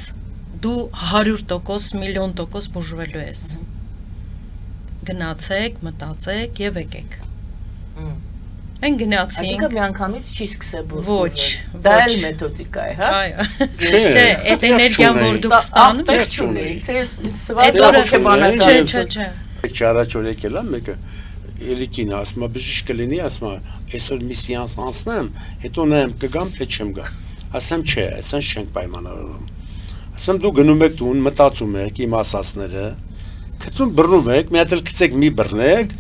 դու 100% միլիոն տոկոս բուժվելու ես, գնացեք, մտածեք եւ եկեք։ Այն գնացինք։ Այսինքն միանգամից չի սկսել բուժել։ Ոչ, Դա էլ մեթոդիկա է, հա։ Այո։ Չէ, այդ էներգիան, որ դուք ստանում եք, չունեիք, թե հոգեբանական։ Չէ։ Չարաչոր եկել է մեկը, Էլիկին ասում է բժիշկ կլինի, ասում է, այսօր մի սեանս անցնեմ, հետո նայեմ կգամ թե չեմ գա։ Ասեմ չէ, այսինքն չենք պայմանավորվում։ Ասեմ դու գնում եք տուն, մտածում եք իմ ասածները, գցում բռնում եք, մի հատ էլ գցեք մի բռնեք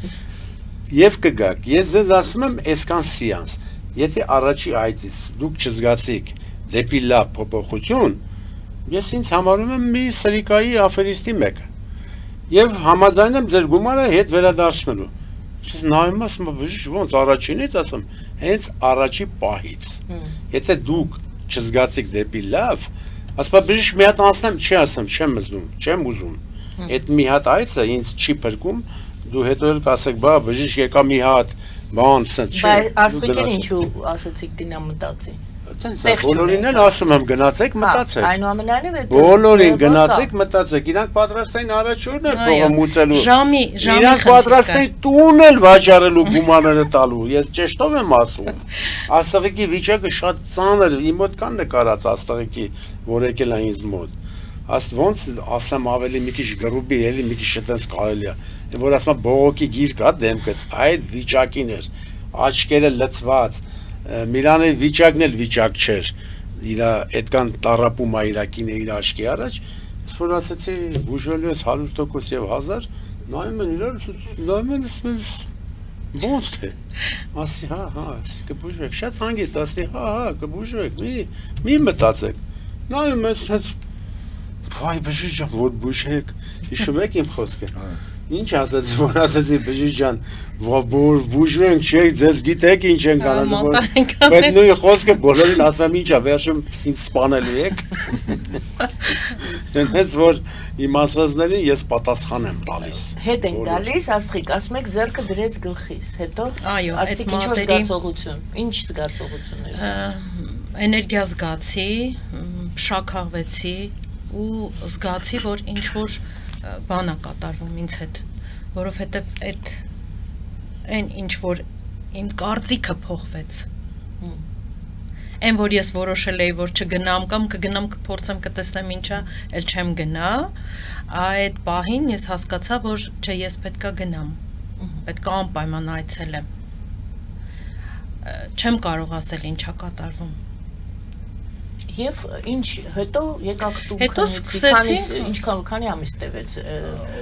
եւ կգաք։ Ես ձեզ ասում եմ, այսքան սեանս, եթե առաջի այցից դուք չզգացիք դեպի լավ փոփոխություն, ես ինձ համարում եմ մի սրիկայի աֆերիստի մեկը։ Եվ համաձայն եմ ձեր գումարը հետ վերադարձնելու։ Նայում ասում եմ, բժիշկ ոնց առաջինից ասում, հենց առաջի պահից։ Եթե դուք չզգացիք դեպի լավ, ասպա բժիշկ մի հատ անցնեմ, չի ասեմ, չեմ ուզում։ Այդ մի հատ այցը ինձ չի փրկում, դու հետո էլ կասեք, բա բժիշկ եկա մի հատ, բան սենց չի։ Բայց աստղիկին ինչու ասացիք դինա մտածի։ Բոլորին էլ ասում եմ գնացեք մտածեք։ Այնուամենայնիվ այդ Բոլորին գնացեք մտածեք, իրանք պատրաստ են առաջորդն էլ փողը մուծելու։ Ժամի Իրանք պատրաստ են տուն էլ վաճառելու գումարները տալու։ Ես ճեշտով եմ ասում։ Աստղիկի վիճակը շատ ծանր, իմ մոտ կան նկարած աստղիկի, որ եկել է ինձ մոտ։ Աստ ոնց ասեմ ավելի մի քիչ գրուբի, էլի մի քիչ այդպես կարելի է։ Որ ասում եմ բողոքի գիր կա դեմքը, այդ վիճակին էր, աչքերը լցված, Միրանի վիճակն էլ վիճակ չէր, իր այդքան տառապում է իր կինը իր աչքի առաջ, ես որ ասեցի բուժվելու ես 100% եւ 1000, նայում են իրար, նայում են ոնց է, ասի հա, կբուժվեք, շատ հանգիստ, ասի հա, կբուժվեք, մի մտածեք, նայում ես հենց, վայ բժիշկ ջան, որ բուժեք, հիշում եք իմ խոսքը, ինչ ասացի, որ ասացի բժիշկ ջան, որ բուժվենք, չէ, ձեզ գիտեք ինչ ենք անելու, բայց նույն խոսքը բոլորին ասում եմ ինչա, վերջում ինձ սպանելու եք, հենց որ իմ ասվածներին ես պատասխան եմ տալիս։ Հետ ենք գալիս, աստղիկ, ասում եք ձեռքը դրեց գլխիս, հետո աստղիկ ինչ-որ զգացողություն, ինչ զգացողություն էր։ Էներգիա զգացի, փշաքաղվեցի ու զգացի, որ ինչ-որ բան է կատարվում ինձ հետ, որովհետև այն ինչ-որ իմ կարծիքը փոխվեց։ Այն, որ ես որոշել էի, որ չգնամ կամ կգնամ կփորձեմ կտեսնեմ ինչա, էլ չեմ գնա, այդ պահին ես հասկացա, որ չէ, ես պետքա գնամ, պետքա անպայման այցելեմ։ Չեմ կարող ասել ինչա կատարվում։ Եվ ինչ, հետո եկաք դուք հետո սկսեցինք, քանի ամիս տևեց։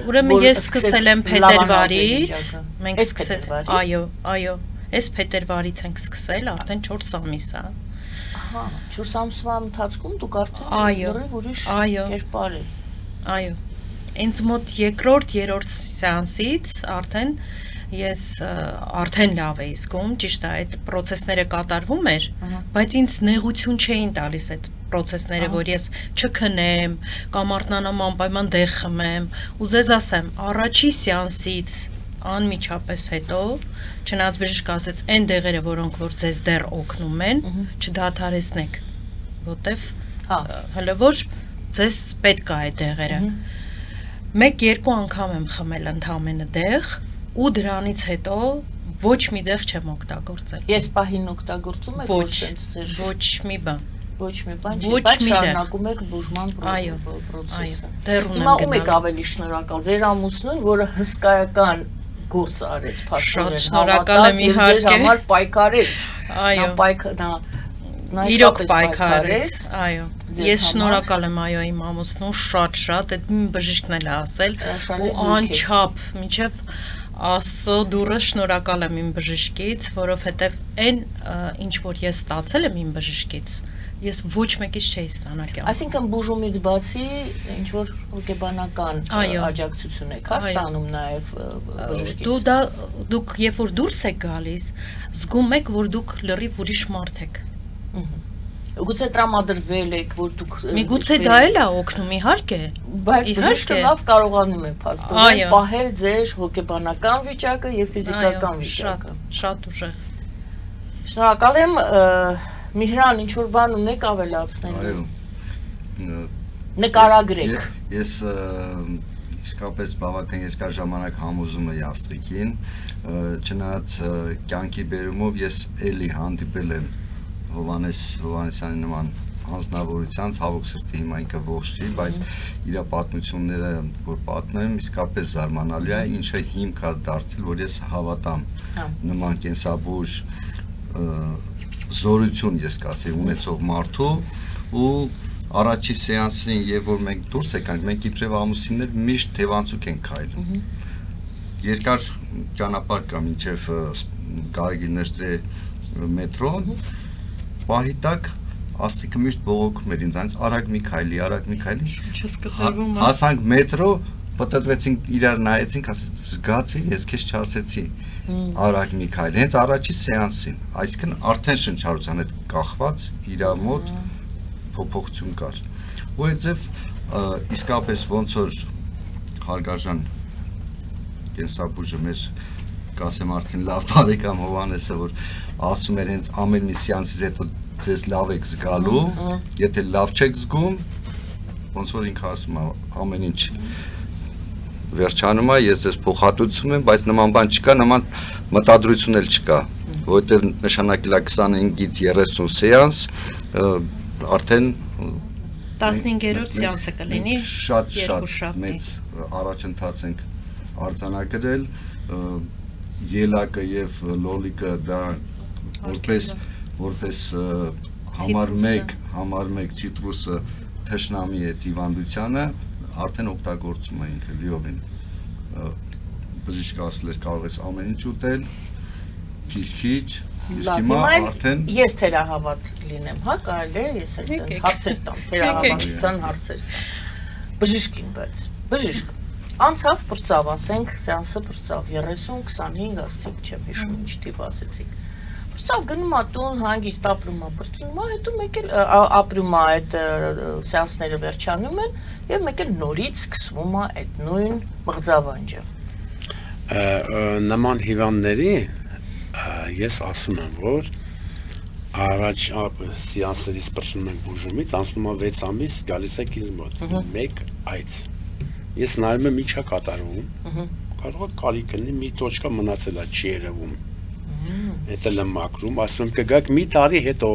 Ուրեմն ես սկսել եմ փետրվարից, մենք սկսեցինք, այո, այս փետրվարից ենք սկսել, արդեն 4 ամիս է։ Ահա, 4 ամսվա ընթացքում դուք արդեն լրիվ ուրիշ կերպար եք։ Այո։ Ինձ մոտ երրորդ սեանսից արդեն ես արդեն լավ էի զգում, ճիշտ է, այդ process-ները կատարվում էր, բայց ինձ նեղություն չէին տալիս այդ process-ները, որ ես չքնեմ, կամ արթնանամ անպայման դեղ խմեմ, ու ձեզ ասեմ, առաջի սեանսից անմիջապես հետո, չնայած բժիշկը ասեց, այն դեղերը, որոնք որ ձեզ դեռ օգնում են, չդադարեցնեք, որտեվ հələ որ ձեզ պետք է այդ դեղերը։ 1-2 անգամ եմ խմել ընդամենը դեղ, ու դրանից հետո ոչ մի դեղ չեմ օգտագործել։ Ես պահին օգտագործում եք ոչ մի բան։ Ոչ մի բան չի, բայց շարունակում եք բուժման process-ը։ Հիմա ում եք ավելի շնորհակալ, ձեր ամուսնուն, որը հսկայական գործ արեց, փաստորեն, շնորհակալ եմ իհարկե, ձեր համար պայքարեց։ Այո։ Իրոք պայքարեց, այո։ Ես շնորհակալ եմ այո իմ ամուսնուն շատ, այդ բժիշկն էլ է ասել, ու անչափ, մինչև Աստծո դուրը շնորհակալ եմ իմ բժշկից, որովհետև այն ինչ որ ես ստացել եմ իմ բժշկից, ես ոչ մեկից չէի ստանա կյանքում։ Այսինքն բուժումից բացի ինչ որ հոգեբանական աջակցություն եք ստանում նաև բժշկից։ Դուք երբ որ դուրս եք գալիս, զգում եք, որ դուք լրիվ ուրիշ մարդ եք։ Գուցե տրամադրվել եք, որ դուք միգուցե դա էլ է օգնում, իհարկե։ Բայց բժիշկը լավ կարողանում է փաստորեն պահել ձեր հոգեբանական վիճակը եւ ֆիզիկական վիճակը։ Շատ ուժեղ։ Շնորհակալ եմ, Միհրան, ինչ որ բան ունեք ավելացնելու։ Այո։ Նկարագրեք։ Ես իսկապես բավական երկար ժամանակ համոզում էի Աստղիկին, չնայած կյանքի բերումով ես էլի հանդիպել եմ Հովհաննեսյանի նման անձնավորության, ցավոք սրտի հիմա ինքը ողջ չի, բայց իր պատմությունները, որ պատմեմ, իսկապես զարմանալի է, ինչը հիմք է դարձել, որ ես հավատամ նման կենսաբուժ զորություն, ես կասեի, ունեցող մարդու, ու առաջի սեանսին, երբ որ մենք դուրս եկանք, մենք իբրև ամուսիններ միշտ թևանցուկ ենք քայլում։ Երկար ճանապարհ կա մինչև Գարեգին Նեշտրի մետրոն, պահի տակ Աստղիկը միշտ բողոքում էր ինձ, այնց արագ մի քայլի, հասանք մետրո, պտտվեցինք, իրար նայեցինք, ասեց, զգացի, ես քեզ չասեցի, արագ մի քայլի, հենց առաջի սեանսին, այսինքն արդեն շնչառության հետ կախված իր մոտ փոփոխություն կար։ Որովհետև իսկապես ոնց որ հարգարժան կենսաբուժը մեր կասեմ արդեն լավ բարեկամ Հովհաննեսը որ ասում էր հենց ամեն մի սեանսից հետո ձեզ լավ եք զգալու, եթե լավ չեք զգում, ոնց որ ինքը ասում է ամեն ինչ վերջանում է, ես ձեզ փոխհատուցում եմ, բայց նման բան չկա, նման մտադրություն էլ չկա, որովհետև նշանակել է 25-ից 30 սեանս, արդեն 15-րդ սեանսը կլինի, շատ մեծ առաջընթաց ենք արձանագրել, ելակը եւ լոլիկը դա որպես համար 1 ցիտրուսը թշնամի է հիվանդությանը արդեն օգտագործում է ինքը լիովին բժիշկը ասել էր կարող ես ամեն ինչ ուտել քիչ իսկ հիմա արդեն ես թերահավատ լինեմ հա կարելի է ես այդպես հարցեր տամ թերահավատության հարցեր բժիշկին բայց բժիշկ անցավ բրծավ ասենք սեանսը բրծավ 30-25 աստիճան չեմ հիշում ինչ թիվ ասեցիք Բրծավ գնում է տուն, հանգիստ ապրում է, բրծնում է, հետո մեկ էլ ապրում է այդ սեանսները վերջանում են եւ մեկ էլ նորից սկսվում է այդ նույն մղձավանջը։ Նման հիվանդների ես ասում եմ, որ առաջ սեանսներից բրծնում ենք բուժումից, անցնում է 6 ամիս, գալիս է ինձ մոտ, մեկ այց։ Ես նայում եմ ինչա կատարվում, կարող է կարիք լինի, մի տոճկա մնացել է, չի երևում։ Հետ էլ եմ մաքրում, ասում եմ կգաք մի տարի հետո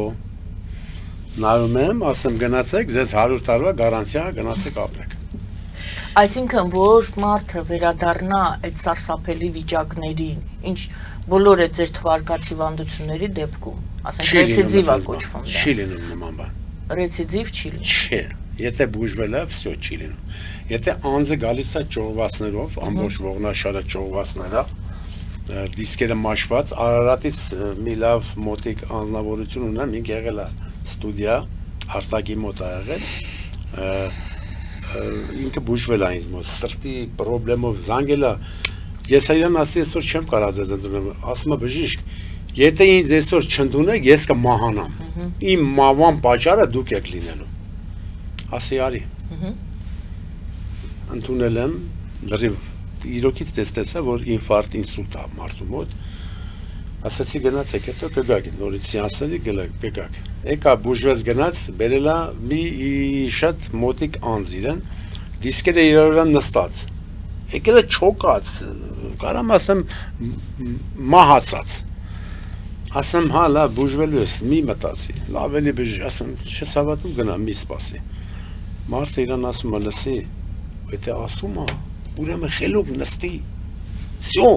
նայում եմ, ասում գնացեք, ձեզ 100 տարվա գարանտիա գնացեք ապրեք Այսինքն որ մարդը վերադառնա այդ սարսափելի վիճակներին, ինչ բոլոր այդ ձեր թվարկած հիվանդությունների դեպքում, ասենք ռեցիդիվ է կոչվում դա։ Չի լինում նման բան։ Ռեցիդիվ չի լինում։ Չէ, եթե բուժվել է, վсё չի լինում։ Եթե անձը գալիս է ճողվածներով, ամբողջ ողնաշարը ճողվածներ է դիսկերը մաշված, Արարատից մի լավ մոտիկ անձնավորություն ունեմ, ինք եղել է ստուդիա, Արտակի մոտ է եղել, ինքը բուժվել է ինձ մոտ, սրտի պրոբլեմով զանգել է, ես իրան ասի այսօր չեմ կարա ձեզ ընդունել, ասում է բժիշկ, եթե ինձ այսօր չընդունեք, ես կմահանամ, իմ մահվան պատճառը դուք եք լինելու, ասի արի, ընդունել եմ, լրիվ իրոքից տեսա, որ ինֆարկտ, ինսուլտ է մարդու մոտ, ասացի գնացեք, հետո կգաք, նորից սեանսների կգաք, եկա բուժվեց գնաց, բերել է մի շատ մոտիկ անձ իրեն, դիսկերը իրարան նստած, եկել է չոկած, կարամ ասեմ մահացած, ասեմ հա լավ բուժվելու ես, մի մտածի, լավ էլի բժիշկ, ասեմ չես հավատում գնա, մի սպասի, մարդը իրան ասում է լսի, եթե ասում է ուրեմն խելոք նստի, սյո,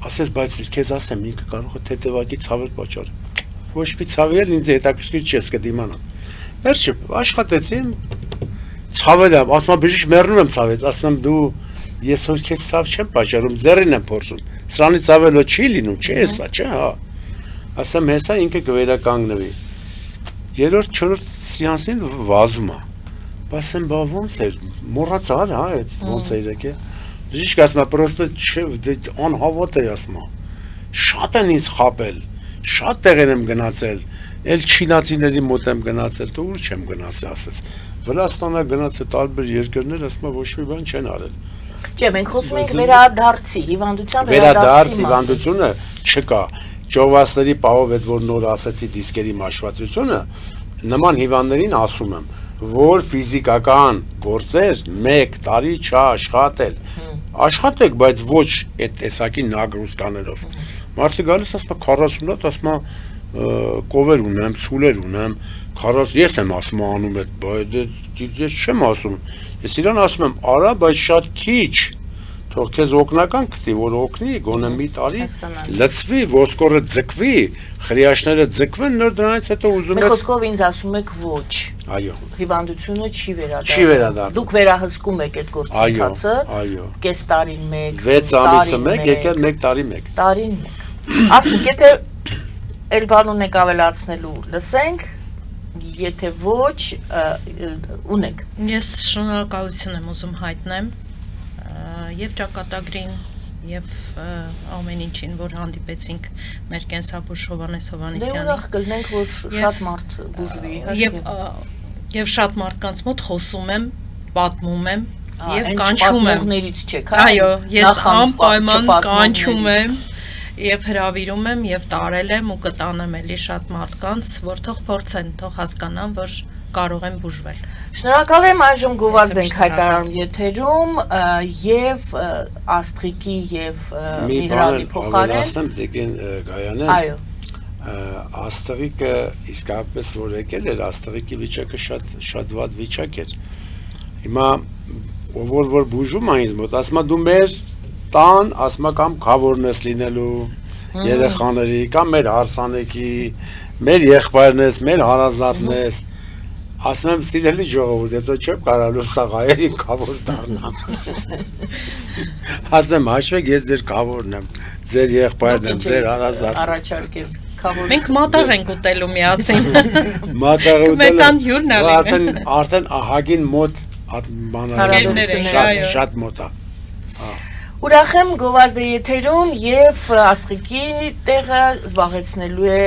ասես բայց քեզ ասեմ, ինքը կարող է թեթևակի ցավեր պատճառ, ոչ մի ցավեր ինձ հետաքրքիր չես կդիմանամ, վերջը աշխատեցին, ցավեր եմ, ասում եմ բժիշկ մեռնում եմ ցավից, ասում դու ես որ քեզ ցավ չեմ պատճառում, ձեռին եմ փորձում, սրանից ցավելը չի լինում, չէ սա, չէ հա, ասում հեսա ինքը կվերականգնվի, 3-4 սեանսին վազում է, Ասեմ, բա ոնց էր, մոռացար, հա, այդ ոնց էր եկե, բժիշկ ասում է, պրոստը անհավատ է ասում է, շատ են ինձ խապել, շատ տեղեր եմ գնացել, էլ չինացիների մոտ եմ գնացել, դու ուր չեմ գնացել, ասեց, Վրաստանը գնացել տարբեր երկրներ, ասում է, ոչ մի բան չեն արել։ Չէ, մենք խոսում ենք վերադարձի, հիվանդության վերադարձի հիվանդությունը չկա, ճովասների պահով այդ որ նոր ասեցի դիսկերի մաշվածությունը, նման հիվանդներին ասում եմ, որ ֆիզիկական գործեր 1 տարի չաշխատել, աշխատեք, բայց ոչ այդ տեսակի նագրուստաներով, մարդը գալիս ասում է 40 հատ, ասում է կովեր ունեմ, ցուլեր ունեմ, 40 ես եմ ասում անում այդ, բայց ես չեմ ասում, ես իրան ասում եմ, արա, բայց շատ քիչ, թող քեզ օգնական գտի, որ օգնի, գոնե մի տարի լցվի, ոսկորը ձգվի, խրիաշները ձգվեն, նոր դրանից հետո ուզում ես։ Մի խոսքով ինձ ասում եք ոչ։ Այո։ Հիվանդությունը չի վերադառնում։ Չի վերադառնում։ Դուք վերահսկում եք այդ գործընթացը։ Այո։ Կես տարին 1, 6 ամիսը 1, եկել 1 տարի 1։ Տարին 1։ Ասենք, եթե էլ բան ունեք ավելացնելու, լսենք, եթե ոչ, ունեք։ Ես շնորհակալություն եմ ուզում հայտնեմ եւ ճակատագրին եւ ամեն ինչին, որ հանդիպեցինք մեր կենսաբույժ Հովհաննես Հովհաննիսյանին։ Դե ուրախ կլինենք, որ շատ մարդ բուժվի, եւ Եվ շատ մարդկանց մոտ խոսում եմ, պատմում եմ եւ Այն կանչում եմ։ պատմողներից չեք, հա։ Այո, ես անպայման չպատմողներից։ կանչում եմ եւ հրավիրում եմ եւ տարել եմ ու կտանեմ էլի շատ մարդկանց, որ թող փորձեն, թող հասկանան, որ կարող են բուժվել։ Շնորհակալ եմ, այժմ գովազդ ենք Շնորհակալ։ հայտարարում եթերում եւ Աստրիկի եւ Միհրանի փոխարեն։ Ասեմ Տիկին Գայանեն։ Այո։ Աստղիկը իսկապես որ եկել էր, աստղիկի վիճակը շատ վատ վիճակ էր։ Հիմա ով որ բուժում է ինձ մոտ, ասում է դու մեր տան, ասում է կամ խավորն ես լինելու երեխաների, կամ մեր հարսանեկի, մեր եղբայրն ես, մեր հարազատն ես։ Ասում եմ սիրելի ժողովուրդ, եթե չեմ կարալու սա հայերին խավոր դառնամ։ Ասում եմ հաշվեք, ես ձեր խավորն եմ, ձեր եղբայրն եմ, ձեր հարազատն։ Առաջարկել խավոր։ Մենք մատաղ ենք ուտելու միասին։ Մատաղը Մետան հյուրն արդեն ալին։ արդեն ահագին մոտ Հարաբերություններ, շատ մոտ է։ Ուրախ եմ գովազդը եթերում եւ Աստրիկի տեղը զբաղեցնելու է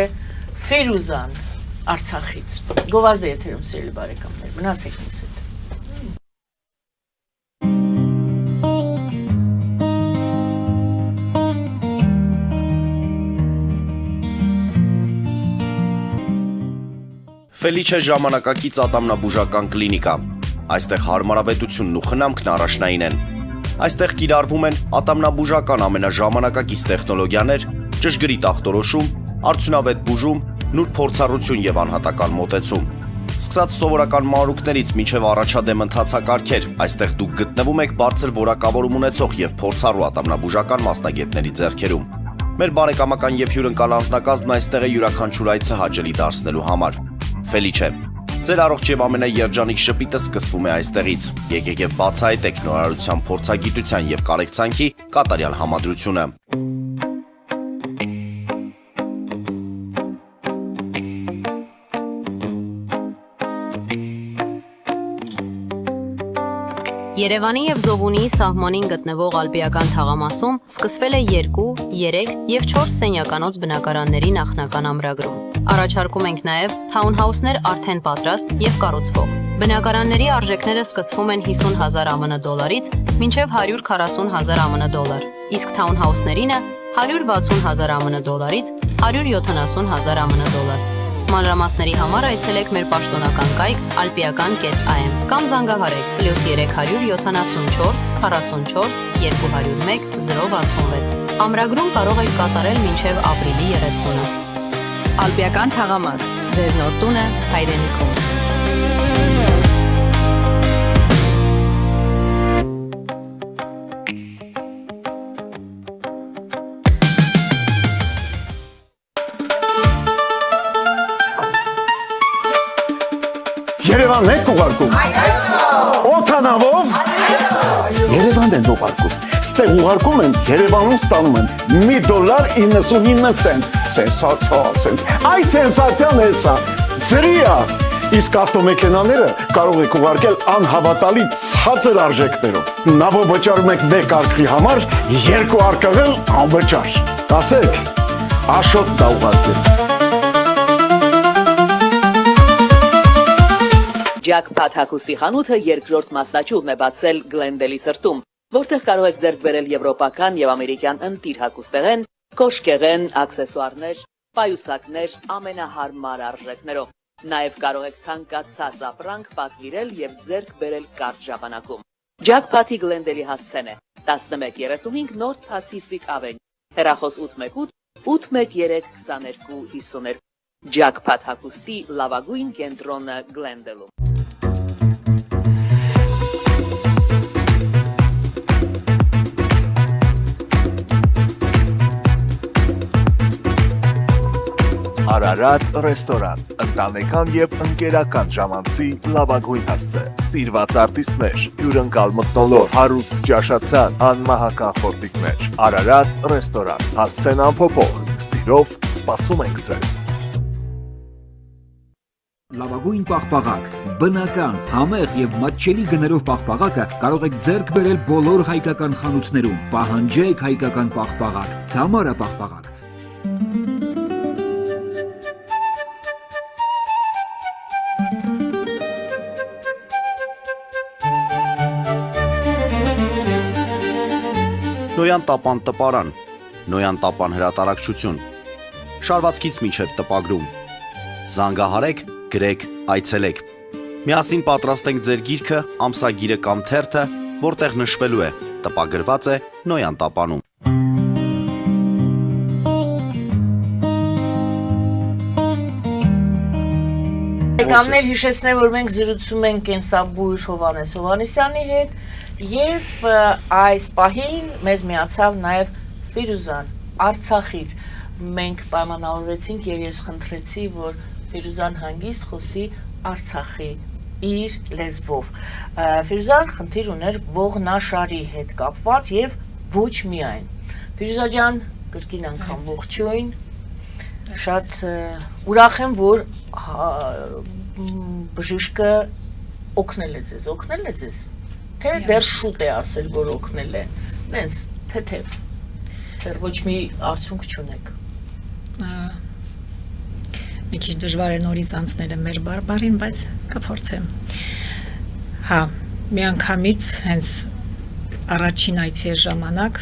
Ֆիրուզան Արցախից։ Գովազդը եթերում սիրելի բարեկամներ, մնացեք մեզ հետ։ Ֆելիչե ժամանակակից ատամնաբուժական կլինիկա։ Այստեղ հարմարավետությունն ու խնամքն առաջնային են։ Այստեղ կիրառվում են ատամնաբուժական ամենաժամանակակից տեխնոլոգիաներ, ճշգրիտ ախտորոշում, արդյունավետ բուժում, նուրբ փորձառություն եւ անհատական մոտեցում։ Սկսած սովորական մանրուքներից մինչև առաջադեմ ընթացակարգեր, այստեղ դուք գտնվում եք բարձր որակավորում ունեցող եւ փորձառու ատամնաբուժական մասնագետների ձեռքերում։ Մեր բարեկամական եւ հյուրընկալ անձնակազմն այստեղ է յուրաքանչյուր այցը հաճելի դարձնելու համար։ Ֆելիչե, ձեր առողջ եւ ամենաերջանիկ շպիտը սկսվում է այստեղից։ Եկեք եւ բացահայտեք նորարարության, փորձագիտության եւ կարեկցանքի կատարյալ համադրությունը։ Երևանի եւ Զովունիի սահմանին գտնվող ալպիական թաղամասում սկսվել է 2, 3 եւ 4 սենյականոց բնակարանների նախնական ամրագրում։ Առաջարկում ենք նաեւ թաունհաուսներ արդեն պատրաստ եւ կառուցվող։ Բնակարանների արժեքները սկսվում են 50,000 ԱՄՆ դոլարից մինչև 140,000 ԱՄՆ դոլար, իսկ թաունհաուսներինը 160,000 ԱՄՆ դոլարից 170,000 ԱՄՆ դոլար։ Մանրամասների համար այցելեք մեր պաշտոնական կայք alpiakan.am կամ զանգահարեք +374 44 201 066։ Ամրագրում կարող եք կատարել մինչև ապրիլի 30-ը։ Ալպիական թաղամաս, ձեր նոր տունը հայրենիքում։ Երևանն եք ուղարկում։ Օթանավով։ Երևանն են ուղարկում։ Ստեղ ուղարկում են, Երևանում ստանում են $1.99 սենսացիա։ Այ սենսացիան է սա։ Ծրիա։ Իսկ ավտոմեքենաները կարող եք ուղարկել անհավատալի ցածր արժեքներով։ Նավով վճարում եք 1 արկղի համար, 2 արկղել անվճար։ Ասեք, Աշոտ դա ուղարկել։ Jackpot հագուստի խանութը երկրորդ մասնաճյուղն է բացել Գլենդելի սրտում, որտեղ կարող եք ձեռք բերել եվրոպական եւ ամերիկյան ընտիր հագուստեղեն, կոշկեղեն, աքսեսուարներ, պայուսակներ ամենահարմար արժեքներով։ Նաեւ կարող եք ցանկացած ապրանք պատվիրել եւ ձեռք բերել կարճ ժամանակում։ Jackpot-ի Գլենդելի հասցեն է 1135 North Pacific Avenue, հեռախոս 818 813 2252։ Jackpot հագուստի լավագույն կենտրոնը Գլենդելում։ Արարատ ռեստորան, ընտանեկան եւ ընկերական ժամանցի լավագույն հասցե, սիրված արտիստներ, հյուրընկալ մթնոլորտ, հարուստ ճաշացան, անմահական խորտիկներ։ Արարատ ռեստորան, հասցեն անփոփոխ, սիրով սպասում ենք ձեզ։ Լավագույն պաղպաղակ, բնական, համեղ եւ մատչելի գներով պաղպաղակը կարող եք ձեռք բերել բոլոր հայկական խանութներում։ Պահանջեք հայկական պաղպաղակ, Թամարա պաղպաղակ։ Նոյան տապան տպարան, Նոյան տապան հրատարակչություն, շարվածքից մինչև տպագրում, զանգահարեք, գրեք, այցելեք, միասին պատրաստենք ձեր գիրքը, ամսագիրը կամ թերթը, որտեղ նշվելու է, տպագրված է Նոյան տապանում։ Եկամներ հիշեցնեմ, որ մենք զրուցում ենք կենսաբույժ Հովհաննես Հովհաննիսյանի հետ եւ այս պահին մեզ միացավ նաեւ Ֆիրուզան Արցախից։ Մենք պայմանավորվեցինք եւ ես խնդրեցի, որ Ֆիրուզան հանգիստ խոսի Արցախի իր լեզվով։ Ֆիրուզան խնդիր ուներ ողնաշարի հետ կապված եւ ոչ միայն։ Ֆիրուզա ջան, կրկին անգամ ողջույն։ Շատ ուրախ եմ, որ բժիշկը օգնել է ձեզ, թե դեռ շուտ է ասել, որ օգնել է, նենց թեթև, դեռ ոչ մի արդյունք չունեք։ Մի քիչ դժվար է նորից անցնելը մեր բարբարին, բայց կփորձեմ։ Հա, մի անգամից հենց առաջին այցի ժամանակ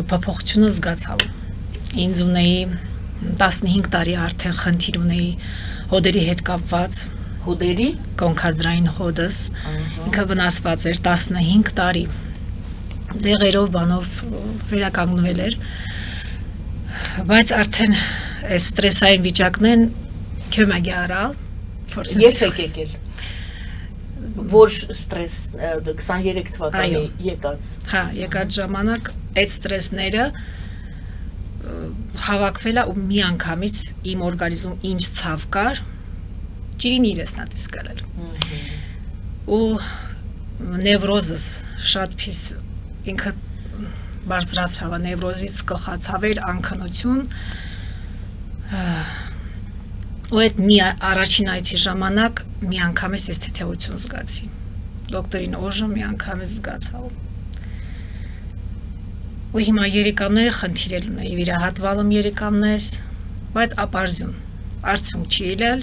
փոփոխությունը զգացա։ Ինձ ունեի 15 տարի արդեն խնդիր ունեի հոդերի հետ կապված, հոդերի կոնքազդրային հոդս, ինքը վնասված էր 15 տարի, դեղերով բանով վերականգնվել էր, բայց արդեն այս ստրեսային վիճակն քյոմագի արալ, երբ եք եկել, որ ստրես 23 թվականի եկած։ Հա, եկած ժամանակ այդ ստրեսները հավաքվել է ու մի անգամից իմ օրգանիզմում ինչ ցավ կար, ջիրին իրեսնատուս կալել։ Ու նևրոզս շատ փիս ինքը բարձրացրավ նևրոզից կխացավեր անքնություն ու այդ մի առաջին այցի ժամանակ մի անգամից ես թեթևություն զգացի։ Դոկտորին օժը մի անգամից զգացա։ Ու հիմա երիկամները խնդիրել ունեի, վիրահատվալում երիկամնես, բայց ապարզյուն, արդյունք չի ելել,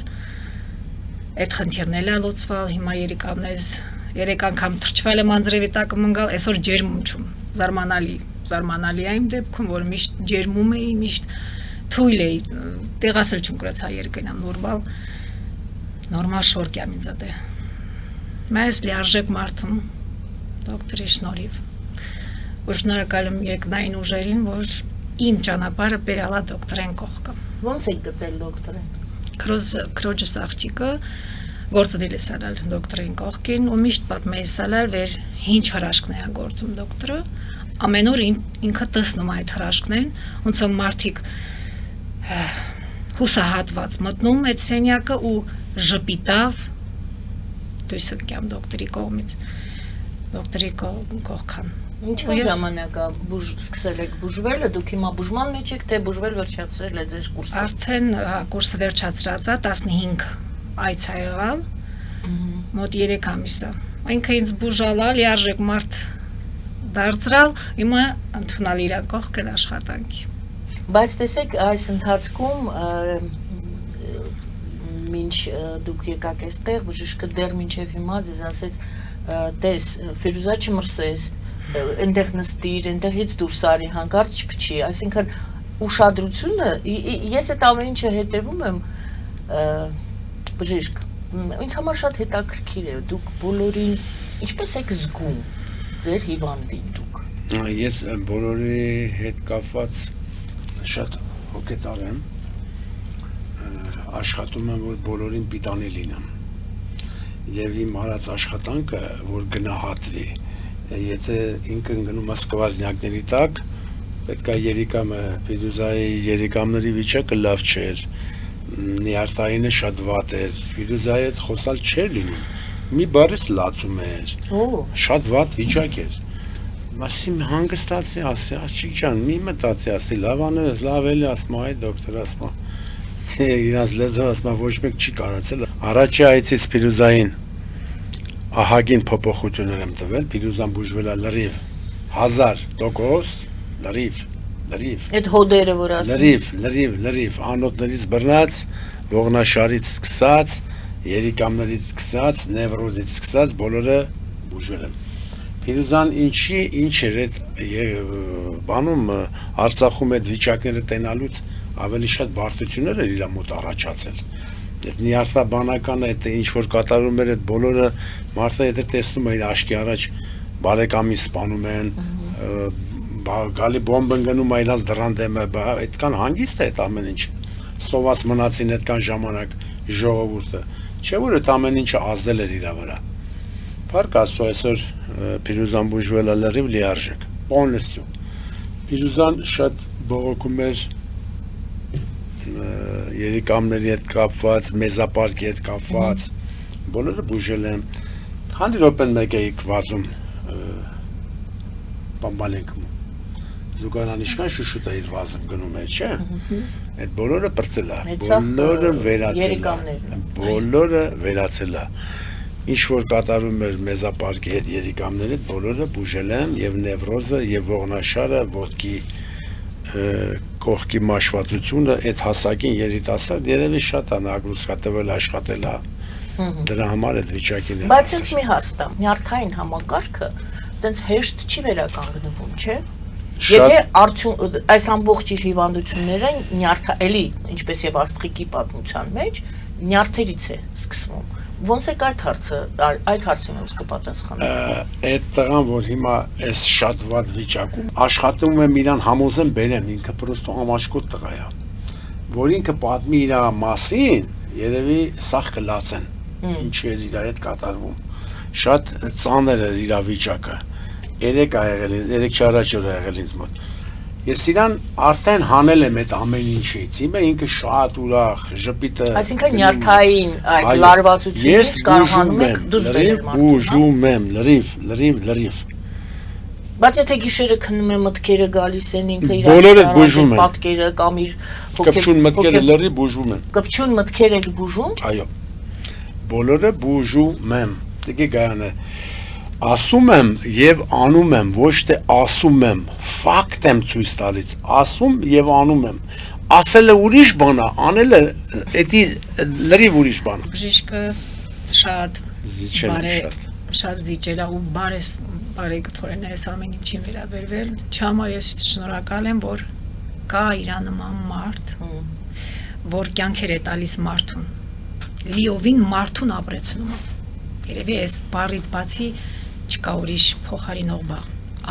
այդ խնդիրն է լուծվել, հիմա երիկամնես 3 անգամ թրջվել եմ անձրևի տակը մնգալ, այսօր ջերմում չում, զարմանալի է իմ դեպքում, որ միշտ ջերմում էի, միշտ թույլ էի, տեղասել չում կրացա երկնամ նորմալ շորկ եմ ինձ ատե, մեզ լիարժեք մարդում, դոկտորի շնորհիվ, ու շնորհակալ եմ երկնային ուժերին, որ իմ ճանապարհը բերալա դոկտորեն կողքը։ Ոնց եք գտել դոկտորին։ Քրոջս աղջիկը գործը դիլի սալալ դոկտորին կողքին ու միշտ պատմեի սալալ վեր ինչ հրաշքն է գործում դոկտորը, ամեն օր ինքը տեսնում այդ հրաշքներն, ոնց որ մարդիկ հուսահատված մտնում այդ սենյակը ու ժպիտավ դույսը կամ դոկտորի կողմից, դոկտորի կողքան։ Ինչքան ժամանակ սկսել եք բուժվելը, դուք հիմա բուժման մեջ եք, թե բուժվել վերջացրել է ձեր կուրսը։ Արդեն կուրսը վերջացրած է, 15 այց է եղալ, մոտ 3 ամիս է։ Ինքը ինձ բուժալա, լիարժեք մարդ դարձրալ, հիմա ընդունալ իր կողքն աշխատանքի։ Բայց տեսեք, այս ընթացքում մինչ դուք եկաք այստեղ, բժիշկը դեռ մինչև հիմա ձեզ ասեց, տես, Ֆիրուզա չմրսես, այնտեղ նստիր, այնտեղից դուրս արի, հանկարծ չփչի, այսինքն ուշադրությունը, ես այդ ամեն ինչը հետևում եմ, բժիշկ, ինձ համար շատ հետաքրքիր է, դուք բոլորին ինչպես եք զգում ձեր հիվանդին դուք։ Ես բոլորի հետ կապված շատ հոգետար եմ, աշխատում եմ, որ բոլորին պիտանի լինեմ, և իմ արած աշխատանքը, որ գնահատվի, եթե ինքն գնում ասկվազնյակների տակ, պետք է երիկամը, Ֆիրուզայի երիկամների վիճակը լավ չէր, նիարտայինը շատ վատ էր, Ֆիրուզայի հետ խոսալ չէր լինում, մի բառից լացում էր, շատ վատ վիճակ էր, ասի հանգստացի, ասի, աղջիկ ջան, մի մտածի, ասի, լավ անես, լավ էլի, ասма, այ դոկտոր, ասma, իրանց լեզով ասma, ոչ մեկ չի կարացել, առաջի այցից Ֆիրուզային ահագին փոփոխություններ եմ տվել, Ֆիրուզան բուժվել է լրիվ 1000% լրիվ։ Այդ հոդերը որ ասում։ Լրիվ, անոթներից բռնած, ողնաշարից սկսած, երիկամներից սկսած, նևրոզից սկսած, բոլորը բուժվել են։ Փիրուզան ինչ էր այդ բանում Արցախում այդ վիճակները տենալուց ավելի շատ բարդություններ էր իր մոտ առաջացել։ Այդ նյարդաբանականը այդ ինչ որ կատարում էր այդ բոլորը մարդը եթե տեսնում էր աշկի առաջ բարեկամի սպանում են, գալի բոմբ ընկնում այլած դռան դեմը, այդքան հանգիստ է այդ ամեն ինչ։ Սոված մնացին այդքան ժամանակ ժողովուրդը։ Չէ՞ որ այդ ամեն ինչը ազդել էր իր վրա։ Փառք Աստծո, այսօր Փիրուզան բուժվել է լրիվ լիարժեք, полностью։ Փիրուզան շատ բողոքում էր երիկամների հետ կապված, մեզապարկի հետ կապված, բոլորը բուժել են։ Քանի րոպեն մեկ էիք վազում բամբալենքում։ Զուգանան իշքան շուշուտ էիր վազում գնում էր, չէ՞։ Այդ բոլորը բրծել է, բոլորը վերացել է, բոլորը վերացել է։ Ինչ որ կատարում էր մեզապարկի հետ երիկամների, բոլորը բուժել են եւ նևրոզը եւ ողնաշարը, ոտքի կողքի մաշվածությունը այդ հասակին երիտասարդ երևի շատ է նագրուցկա տվել աշխատել է դրա համար այդ վիճակին է։ Բայց ինձ մի հաստամ, նյարդային համակարգը տենց հեշտ չի վերականգնվում, չէ՞։ Եթե այս ամբողջ իր հիվանդությունները նյարդայելի, ինչպես եւ աստղիկի պատմության մեջ, նյարդերից է սկսվում։ Ոնց է այդ հարցին ոնց կպատասխանեք։ Այդ տղան, որ հիմա այս շատ վատ վիճակում աշխատում եմ իրան համոզեմ բերեմ, ինքը պրոստո ամաշկոտ տղա է, որ ինքը պատմի իր մասին, երևի սաղ կլացեն, ինչ էր իր հետ կատարվում։ Շատ ծանր էր իր վիճակը։ Երեք չառաջ օր ա եղել ինձ մոտ։ Ես իրան արդեն հանել եմ այդ ամեն ինչից, հիմա ինքը շատ ուրախ, ժպիտը։ Այսինքն նյարդային այդ լարվածությունից կարողանում եք դուրս բերել մարդուն։ Բուժում եմ, լրիվ։ Բայց եթե գիշերը քնում է մտքերը գալիս են ինքը իր պատկերը կամ իր կպչուն մտքերը լրիվ բուժում եմ։ Կպչուն մտքեր եք բուժում։ Այո։ Բոլորը բուժում եմ։ Դե գայանը ասում եմ եւ անում եմ, ոչ թե ասում եմ, ֆակտ եմ ցույց տալիս, ասում եւ անում եմ։ Ասելը ուրիշ բան է, անելը էդի լրիվ ուրիշ բան է։ Բժիշկը շատ շատ զիջել է ու բարեկթորեն է այս ամեն ինչին վերաբերվել։ Չհամար ես շնորհակալ եմ, որ կա իր նման մարդ, որ կյանքեր է տալիս մարդուն։ Լիովին մարդուն ապրեցնում է։ Երևի այս բառից բացի չկա ուրիշ փոխարինող բառ,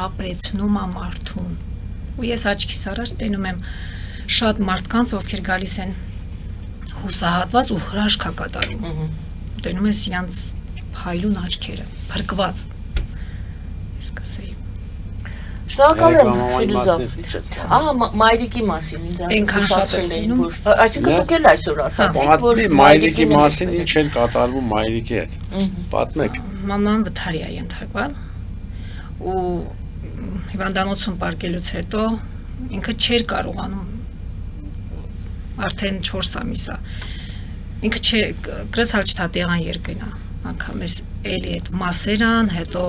ապրեցնում է մարդուն։ Ու ես աչքիս առաջ տենում եմ շատ մարդկանց, ովքեր գալիս են հուսահատված ու հրաշք կատարում։ Տենում ես իրանց փայլուն աչքերը, փրկված։ Ես կասեի։ Շնորհակալ եմ Ֆիրուզա։ Ահա մայրիկի մասին ինձ այնքան շատ էլ էին, որ այսինքն դուք էլ այսօր ասացիք, որ մայրիկի մասին ինչ էր կատարվում մայրիկի հետ։ Պատմեք։ Մաման վթարի է ենթարկվել ու հիվանդանոցում պարկելուց հետո ինքը չէր կարողանում արդեն 4 ամիս է։ Ինքը գրեցալ չթատեղան երկնա, անգամ էս էլի այդ մասերան, հետո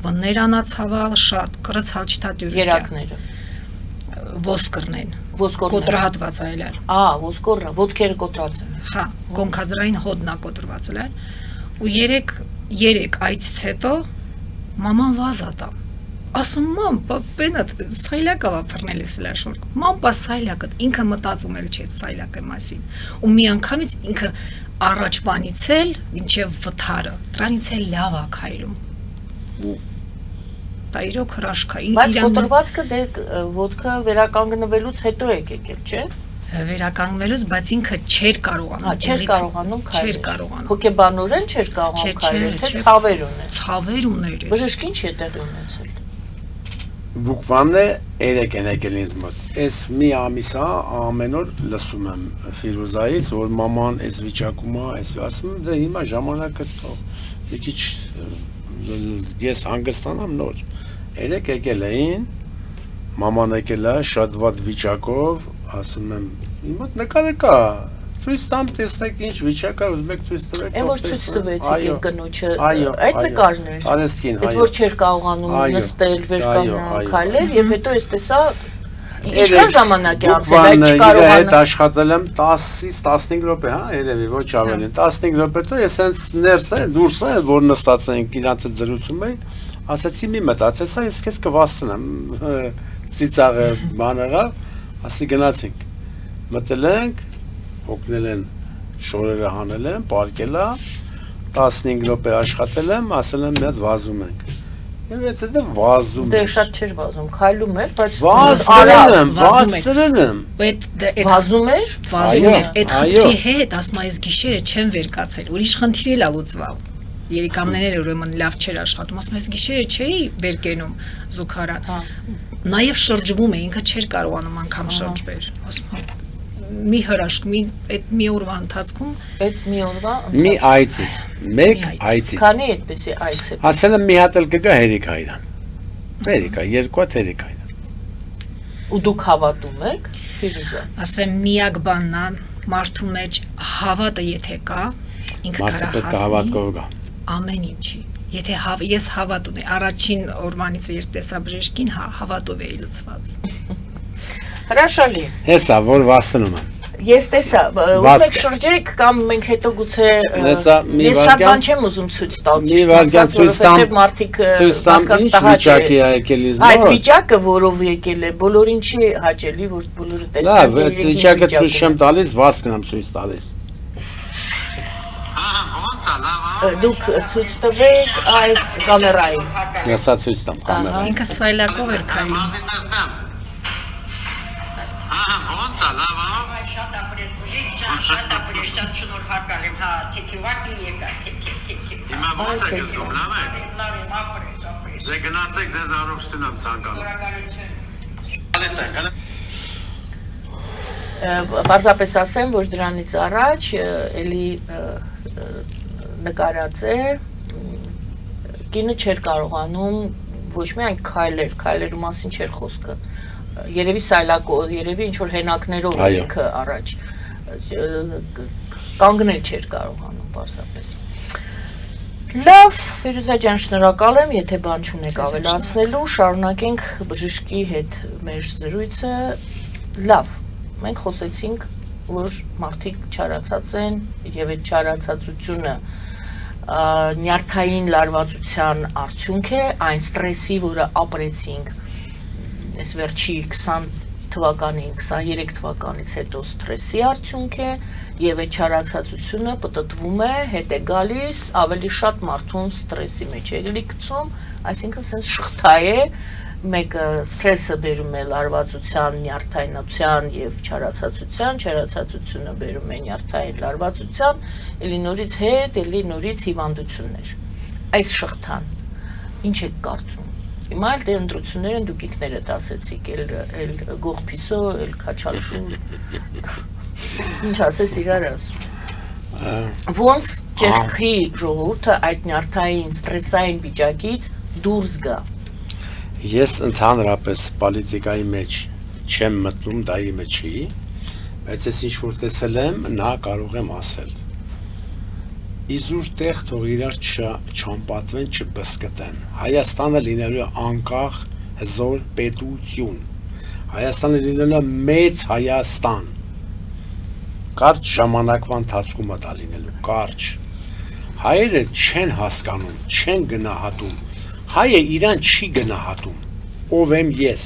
վներ անացավալ, շատ գրեցալ չթատյուր երակները ոսկրնեն, կոտրահատված այլալ։ Ոսկորը, ոտքերը կոտրած են։ Հա, գոնքազրային հոդնա կոտրված էլ ու երեք այցից հետո մաման վազատա։ Ասում մամ, պենատ սայլակա վապրնել ես լաշոր։ Մամ, պա սայլակը, ինքը մտածում էլ չէ սայլակը մասին։ Ու մի անգամից ինքը առաջվանից էլ մինչև վթարը, դրանից էլ լավ ա քայլում։ Ու դա իրոք հրաշքա։ Բայց կոտրվածքը դե ոտքը վերականգնվելուց հետո եք եկել, չէ՞։ Վերականգնվելուց, բայց ինքը չէր կարողանում։ Չէր կարողանում քայլել։ Չէր կարողանում։ Հոգեբանորեն չէր կարողանում քայլել, թե ցավեր ուներ։ Ցավեր ուներ։ Բժիշկ ինչ է տեղի ունեցել։ Բուկվանն է 3 են եկել ինձ մոտ։ Այս մի ամիսա ամեն օր լսում եմ Ֆիրուզայից, որ մաման այս վիճակում է, այս ասում դե հիմա ժամանակը ստող։ Մի քիչ ես հանգստանամ նոր։ 3 եկել էին, մաման եկել է շատ վատ վիճակով, ասում եմ, հիմա նկարը կա, ցույց տամ տեսնեք ինչ վիճակ է, ուզում եք ցույց տվեք։ Այն որ ցույց տվեցիք կնոջը, այդ նկարներ։ Արեսկին, այդ որ չէր կարողանում նստել, վերկանգնել, քայլել եւ հետո էսպես է ինչքան ժամանակ է անցել, այդ չկարողանում։ Այդ աշխատել եմ 10-ից 15 րոպե, հա, երևի, ոչ ավելին։ 15 րոպե հետո ես հենց ներս է, դուրս է, որ նստած ենք իրանց հետ զրուցում էի, ասացի մի մտածես, ես քեզ կվաստնեմ, ծիծաղը բաներով, ասի գնացինք, մտել ենք, հոգնել են, շորերը հանել են, պարկել է, 15 րոպե աշխատել եմ, ասել եմ մի հատ վազում ենք։ Եվ եթե վազում Դե շատ չէր վազում, քայլում էր, բայց վազել եմ։ Վազում էր։ Վազում էր, այդ խնդրի հետ, ասում այս գիշերը չեմ վեր կացել, ուրիշ խնդիր էլ ալուծվավ։ Երիկամներն ուրեմն լավ չէր աշխատում, ասում այս գիշերը չէի վեր կենում զուգարան։ Նաև շրջվում է, ինքը չէր կարողանում անգամ շրջվել, ասում մի հրաշք, այդ մի օրվա ընթացքում, մի այցից, մեկ այցից։ Քանի այդպեսի այց է։ Ասել եմ մի հատ էլ կգա Հերիքայրան։ Հերիքա, երկու հատ Հերիքայրան։ Ու դուք հավատում եք, Ֆիրուզա։ Ասեմ միակ բանն է, մարդու մեջ հավատը եթե կա, ինքը կարա հասնի ամեն ինչի։ Եթե ես հավատ ունեի, առաջին օրվանից երբ տեսա բժշկին, հավատով էի լցված։ Հրաշալի։ Հեսա, որ վասնում եմ։ Ես տեսա, ուրեք շրջերեք կամ մենք հետո գուցե ես շատ բան չեմ ուզում ցույց տալ, որովհետև մարդիկ հասկաց տհաճ է այդ վիճակը, որով եկել է, բոլորին չի հաճելի, որ բոլորը տեսնեն։ Լավ, այդ վիճակը ցույց չեմ տալիս, վասկն եմ ցույց տալիս։ Դուք ցույց տվեք այս կամերային։ Ես ցույց տամ կամերային։ Ինքը սայլակով էր քայլում։ Ոնց է, լավ է։ Շատ շնորհակալ եմ, հա, թեքիվակի եկա, Հիմա ոնց է գզգում, լավ է։ Դե գնացեք ձեզ առողջություն եմ ցանկանում։ Պարզապես ասեմ, որ դրանից առաջ էլի նկարած է, կինը չէր կարողանում ոչ միայն քայլերու մասին չէր խոսքը, երևի սայլակով, երևի ինչ-որ հենակներով ինքը առաջ կանգնել չէր կարողանում պարզապես։ Լավ, Ֆիրուզա ջան, շնորհակալ եմ, եթե բան չունեք ավելացնելու, շարունակենք բժշկի հետ մեր զրույցը։ Լավ, մենք խոսեցինք, որ մարդիկ չարացած են եւ այդ չարացածությունը նյարդային լարվածության արդյունք է, այն ստրեսի, որը ապրեցինք այս վերջի 20 թվականին, 23 թվականից հետո ստրեսի արդյունք է եւ այդ չարացածությունը պտտվում է, հետ է գալիս, ավելի շատ մարդուն ստրեսի մեջ է գցում, այսինքն sense շղթա է, մեկը ստրեսը բերում է լարվածության, նյարդայնության եւ չարացածության, չարացածությունը բերում է նյարդային լարվածության, ելի նորից հետ, ելի նորից հիվանդություններ։ Այս շղթան ինչ է կարծում։ Հիմա էլ դե ընտրություններ են, դուք ինքներդ ասեցիք, էլ գողփիսո, էլ քաչալշու։ Ինչ ասես իրար ասում։ Ոնց ճեղքի ժողովուրդը այդ նյարդային ստրեսային վիճակից դուրս գա։ Ես ընդհանրապես պոլիտիկայի մեջ չեմ մտնում, դա իմը չի, բայց ես ինչ որ տեսել եմ, նա կարող եմ ասել։ Իզուր տեղ թող իրար չամպատվեն, չբսկտեն։ Հայաստանը լինելու է անկախ հզոր պետություն։ Հայաստանը լինելու է մեծ Հայաստան։ Կարճ ժամանակվա ընթացքում է դա լինելու, կարճ։ Հայերը չեն հասկանում, չեն գնահատում։ Հայը իրան չի գնահատում, ով եմ ես,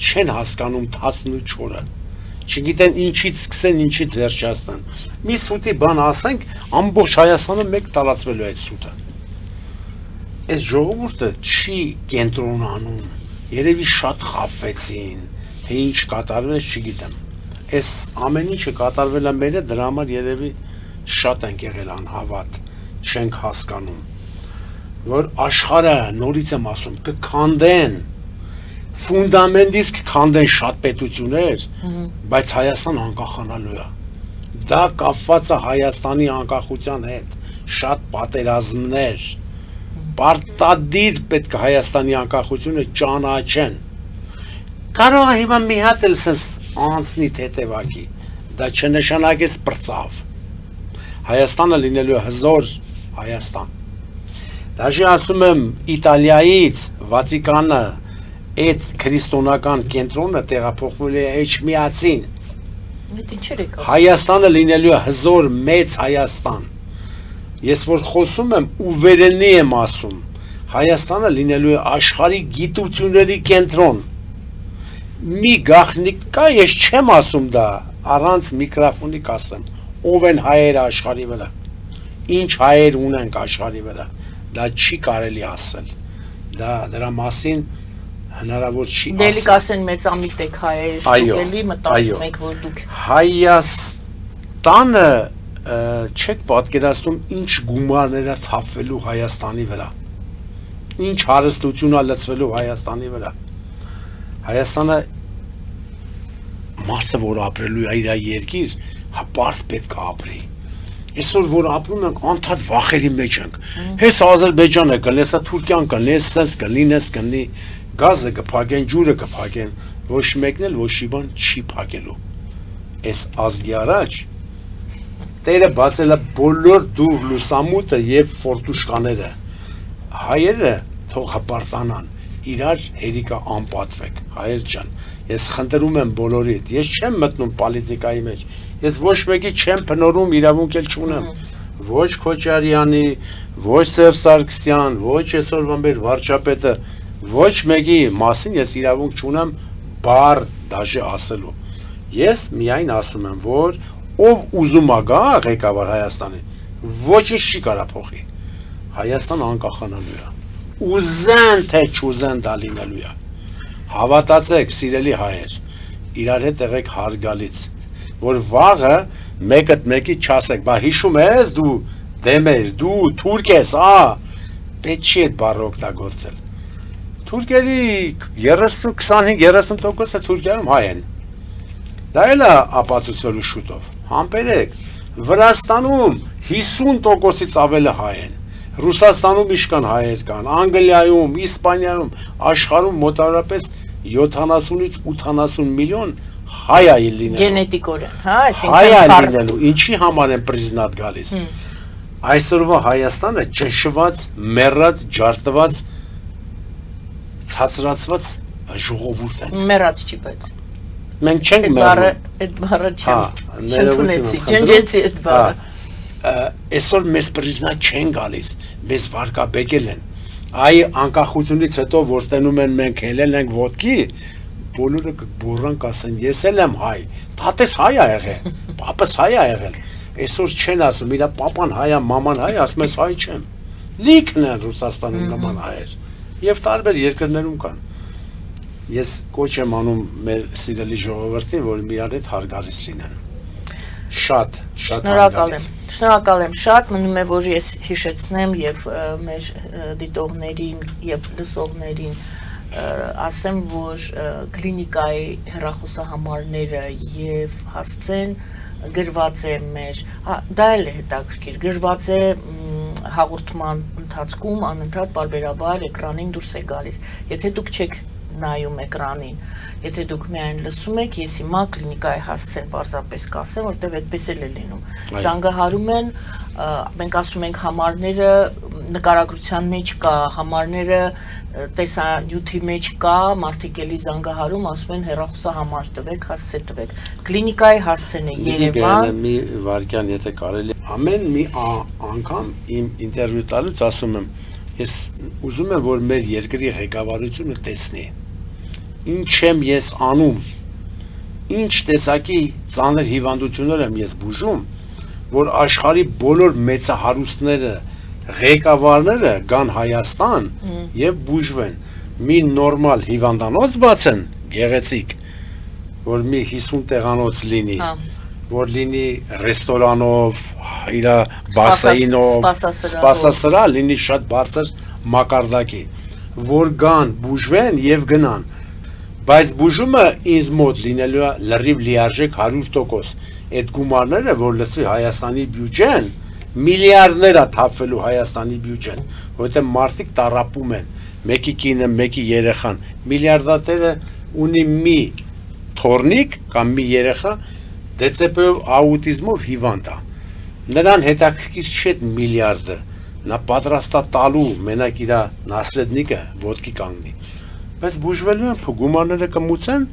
չեն հասկանում 14-ը, չգիտեն ինչից սկսեն, ինչից վերջացնեն, մի սուտի բան ասենք, ամբողջ Հայաստանը մեկ տարածվելու այդ սուտը, այս ժողովուրդը չի կենտրոնանում, երևի շատ խաբվեցին, թե ինչ կատարվեց չգիտեմ, այս ամեն ինչը կատարվել է մերը, դրա համար երևի շատ ենք եղել անհավատ, չենք հասկանում, որ աշխարհը նորից եմ ասում կքանդեն ֆունդամենտից կքանդեն շատ պետություններ, բայց Հայաստան անկախանալու է։ Դա կապված է Հայաստանի անկախության հետ, շատ պատերազմներ, պարտադիր պետք է Հայաստանի անկախությունը ճանաչեն։ Կարող է հիմա մի հատ էլ sense անցնի թեթևակի, դա չնշանակեց պրծավ։ Հայաստանը լինելու է հզոր Հայաստան։ Դաժե ասում եմ Իտալիայից Վատիկանը այդ քրիստոնական կենտրոնը տեղափոխվել է Էջմիածին։ Հայաստանը լինելու է հզոր մեծ Հայաստան։ Ես որ խոսում եմ ու վերելնի եմ ասում, Հայաստանը լինելու է աշխարհի գիտությունների կենտրոն։ Մի գաղտնիք կա, ես չեմ ասում դա, առանց միկրոֆոնի կասեմ, ով են հայերը աշխարհի վրա, ինչ հայեր ունենք աշխարհի վրա, դա չի կարելի ասել, դրա մասին հնարավոր չի ասել։ Դելի կասեն մեծամիտ եք հայեր, դուք էլի մտածում եք, որ դուք Հայաստանը չեք պատկերացնում ինչ գումարներ է թափվելու Հայաստանի վրա, ինչ հարստություն է լցվելու Հայաստանի վրա։ Հայաստանը մարդը, որ ապրելու է իր երկիր, բարդ պետք է ապրի։ Այսօր, որ ապրում ենք, անդադ վախերի մեջ ենք։ Հես Ադրբեջանը կլինի, հեսա Թուրքիան կլինի, սենց կլինի, գազը կփակեն, ջուրը կփակեն, ոչ մեկն էլ ոչ մի բան չի փակելու։ Այս ազգի առաջ Տերը բացել է բոլոր դուռ լուսամուտը եւ ֆորտուշկաները։ Հայերը թող հպարտանան, իրար հերիկա անպատվեք, հայեր ջան, ես խնդրում եմ բոլորիդ, ես չեմ մտնում պոլիտիկայի մեջ, ես ոչ մեկի չեմ փնորում, իրավունք էլ չունեմ, ոչ Քոչարյանի, ոչ Սերժ Սարգսյան, ոչ այսօրվա մեր վարչապետը, ոչ մեկի մասին ես իրավունք չունեմ բառ դաժե ասելու։ Ես միայն ասում եմ, որ ով ուզում է գա ղեկավար Հայաստանի, ոչինչ չի կարա փոխի։ Հայաստան անկախանալու է։ Ուզեն թե չուզեն դա լինելու է։ Հավատացեք, սիրելի հայեր, իրար հետ եղեք հարգալից, որ վաղը մեկդ մեկի չասեք, բա հիշում ես դու դեմ ես, դու թուրք ես, պետք չի այդ բառը օգտագործել։ Թուրքերի 25-30%-ը Թուրքիայում հայ են։ Դա էլ է ապացուցվելու շուտով։ Համբերեք, Վրաստանում 50%-ից ավելը հայ են։ Ռուսաստանում իշքան հայեր կան, Անգլիայում, Իսպանիայում, աշխարհում մոտավորապես 70-ից 80 միլիոն հայ է լինելու։ Գենետիկորեն, հա, այսինքն հայ է լինելու, ինչի համար են պրիզնատ գալիս։ Այսօրվա Հայաստանը ճնշված, մեռած, ջարդված, ցածրացված ժողովուրդ է։ Մեռած չի, բայց մենք չենք մեռնում։ Այդ բառը չընդունեցի, ջնջեցի այդ բառը։ Այսօր մեզ պրիզնատ չեն գալիս, մեզ վարկաբեկել են։ Այ անկախությունից հետո որ տենում են մենք հելել ենք ոտքի, բոլորը կբոռան կասեն ես էլ եմ հայ, տատես հայ ա եղել, պապս հայ ա եղել։ Այսօր չեն ասում, իրա պապան հայ ա, մաման հայ ա, ասում ես հայ չեմ։ Լիքն են Ռուսաստանում նման հայեր եւ տարբեր երկրներում կան։ Ես կոչ եմ անում մեր սիրելի ժողովրդին, որ միար հետ հարգալից լինեն։ Շատ Շնորհակալ եմ շատ, մնում է որ ես հիշեցնեմ եւ մեր դիտողներին եւ լսողներին ասեմ, որ կլինիկայի հեռախոսահամարները եւ հասցեն գրված է մեր, դա էլ է հետաքրքիր, գրված է հաղորդման ընթացքում անընդհատ պարբերաբար էկրանին դուրս է գալիս։ Եթե դուք չեք նայում էկրանին, եթե դուք միայն լսում եք, ես հիմա կլինիկայի հասցեն պարզապես կասեմ, որտեվ այդպես էլ է լինում։ Զանգահարում են, մենք ասում ենք համարները նկարագրության մեջ կա, համարները տեսանյութի մեջ կա, մարդիկ էլի զանգահարում, ասում են հեռախոսահամար տվեք, հասցե տվեք։ Կլինիկայի հասցեն է Երևան։ Մի վարքյան, եթե կարելի, ամեն մի անգամ իմ ինտերվյու տալուց ասում եմ, ես ուզում եմ, որ մեր երկրի ղեկավարությունը տեսնի ինչ եմ ես անում, ինչ տեսակի ծանր հիվանդություններ եմ ես բուժում, որ աշխարհի բոլոր մեծահարուստները, ղեկավարները գան Հայաստան եւ բուժվեն։ Մի նորմալ հիվանդանոց բացեն, գեղեցիկ, որ մի 50 տեղանոց լինի, որ լինի ռեստորանով, իր բասեինով, սպասասրահ, լինի շատ բարձր մակարդակի, որ գան, բուժվեն եւ գնան։ Բայց բուժումը ինձ մոտ լինելու է լրիվ լիարժեք 100%։ Այդ գումարները, որ լցվի Հայաստանի բյուջեն, միլիարդներ է թափվելու Հայաստանի բյուջեն, որովհետեւ մարդիկ տառապում են, մեկի կինը, մեկի երեխան, միլիարդատերը ունի մի թորնիկ կամ մի երեխա դեցեպեով աուտիզմով հիվանդ է։ Նրան հետաքրքիր չէ միլիարդը, նա պատրաստ է տալու մենակ իր նասրեդնիկը ոտքի կանգնի։ Բայց բուժվելու են, գումարները կմուծեն,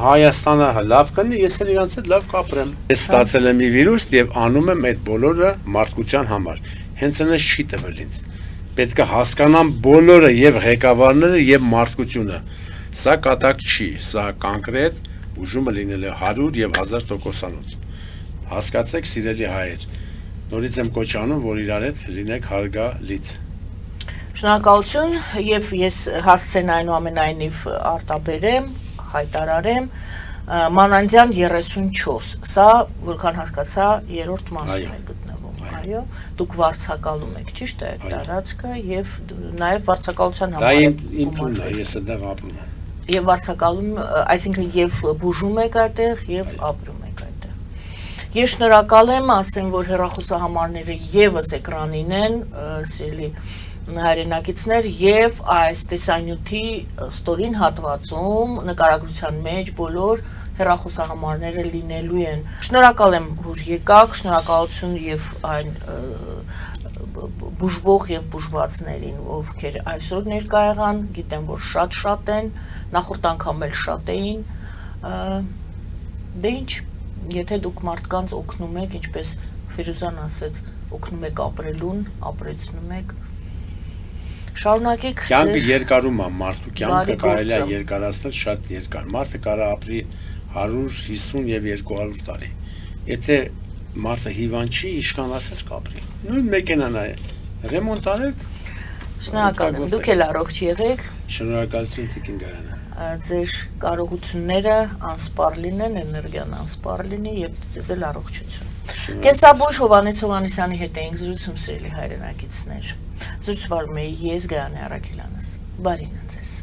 Հայաստանը լավ կնի, ես էլ իրանց հետ լավ կապրեմ։ Ես ստացել եմ մի վիրուս եւ անում եմ այդ բոլորը մարդկության համար։ Հենց այնպես չի տվել ինձ։ պետք է հասկանան բոլորը եւ ղեկավարները եւ մարդկությունը։ Սա կատակ չի, սա կոնկրետ ուժումը լինել է 100 եւ 1000%-անոց։ Հասկացեք, սիրելի հայեր, նորից եմ կոչ անում, որ իրար հետ լինեք հարգալից։ Շնորհակալություն եւ ես հասցեն այնուամենայնիվ արտաբերեմ, հայտարարեմ Մանանդյան 34, սա որքան հասկացա երրորդ մասում է գտնվում, այո, դուք վարձակալում եք, ճիշտ է, տարածքը եւ նաեւ վարձակալության համար Դա իմ տունն է, ես այդտեղ ապրում եմ։ Եվ վարձակալում, այսինքն եւ բուժում եք այդտեղ եւ ապրում եք այդտեղ։ Ես շնորհակալ եմ, ասեմ, որ հեռախոսահամարները եւս էկրանին են, սիրելի հայրենակիցներ, եւ այս տեսանյութի ստորին հատվածում նկարագրության մեջ բոլոր հեռախոսահամարները լինելու են։ Շնորհակալ եմ, որ եկաք, շնորհակալություն եւ այն բուժվող եւ բուժվածներին, ովքեր այսօր ներկա եղան, գիտեմ, որ շատ են, նախորդ անգամ էլ շատ էին, դե ինչ, եթե դուք մարդկանց օգնում եք, ինչպես Ֆիրուզան ասեց, օգնում եք ապրելուն, ապրեցնում եք, շարունակեք Կյանքը երկարում է, մարդու կյանքը կարելի է երկարացնել շատ երկար, մարդը կարա ապրի 150 եւ 200 տարի, եթե մարդը հիվանդ չի, իշքան ասես կապրի, նույն մեքենան է, ռեմոնտ արեք, շնորհակալ եմ, դուք էլ առողջ եղեք, շնորհակալություն Տիկին Գարյանը, ձեր կարողությունները անսպառ լինեն, էներգիան անսպառ լինի եւ ձեզ էլ առողջություն։ Կենսաբույժ Հովհաննես Հովհաննիսյանի հետ էինք զրուցում, սիրելի հայրենակիցներ։ Զրուցվարում էի ես Գայանե Առաքելյանս։ Բարին ձեզ։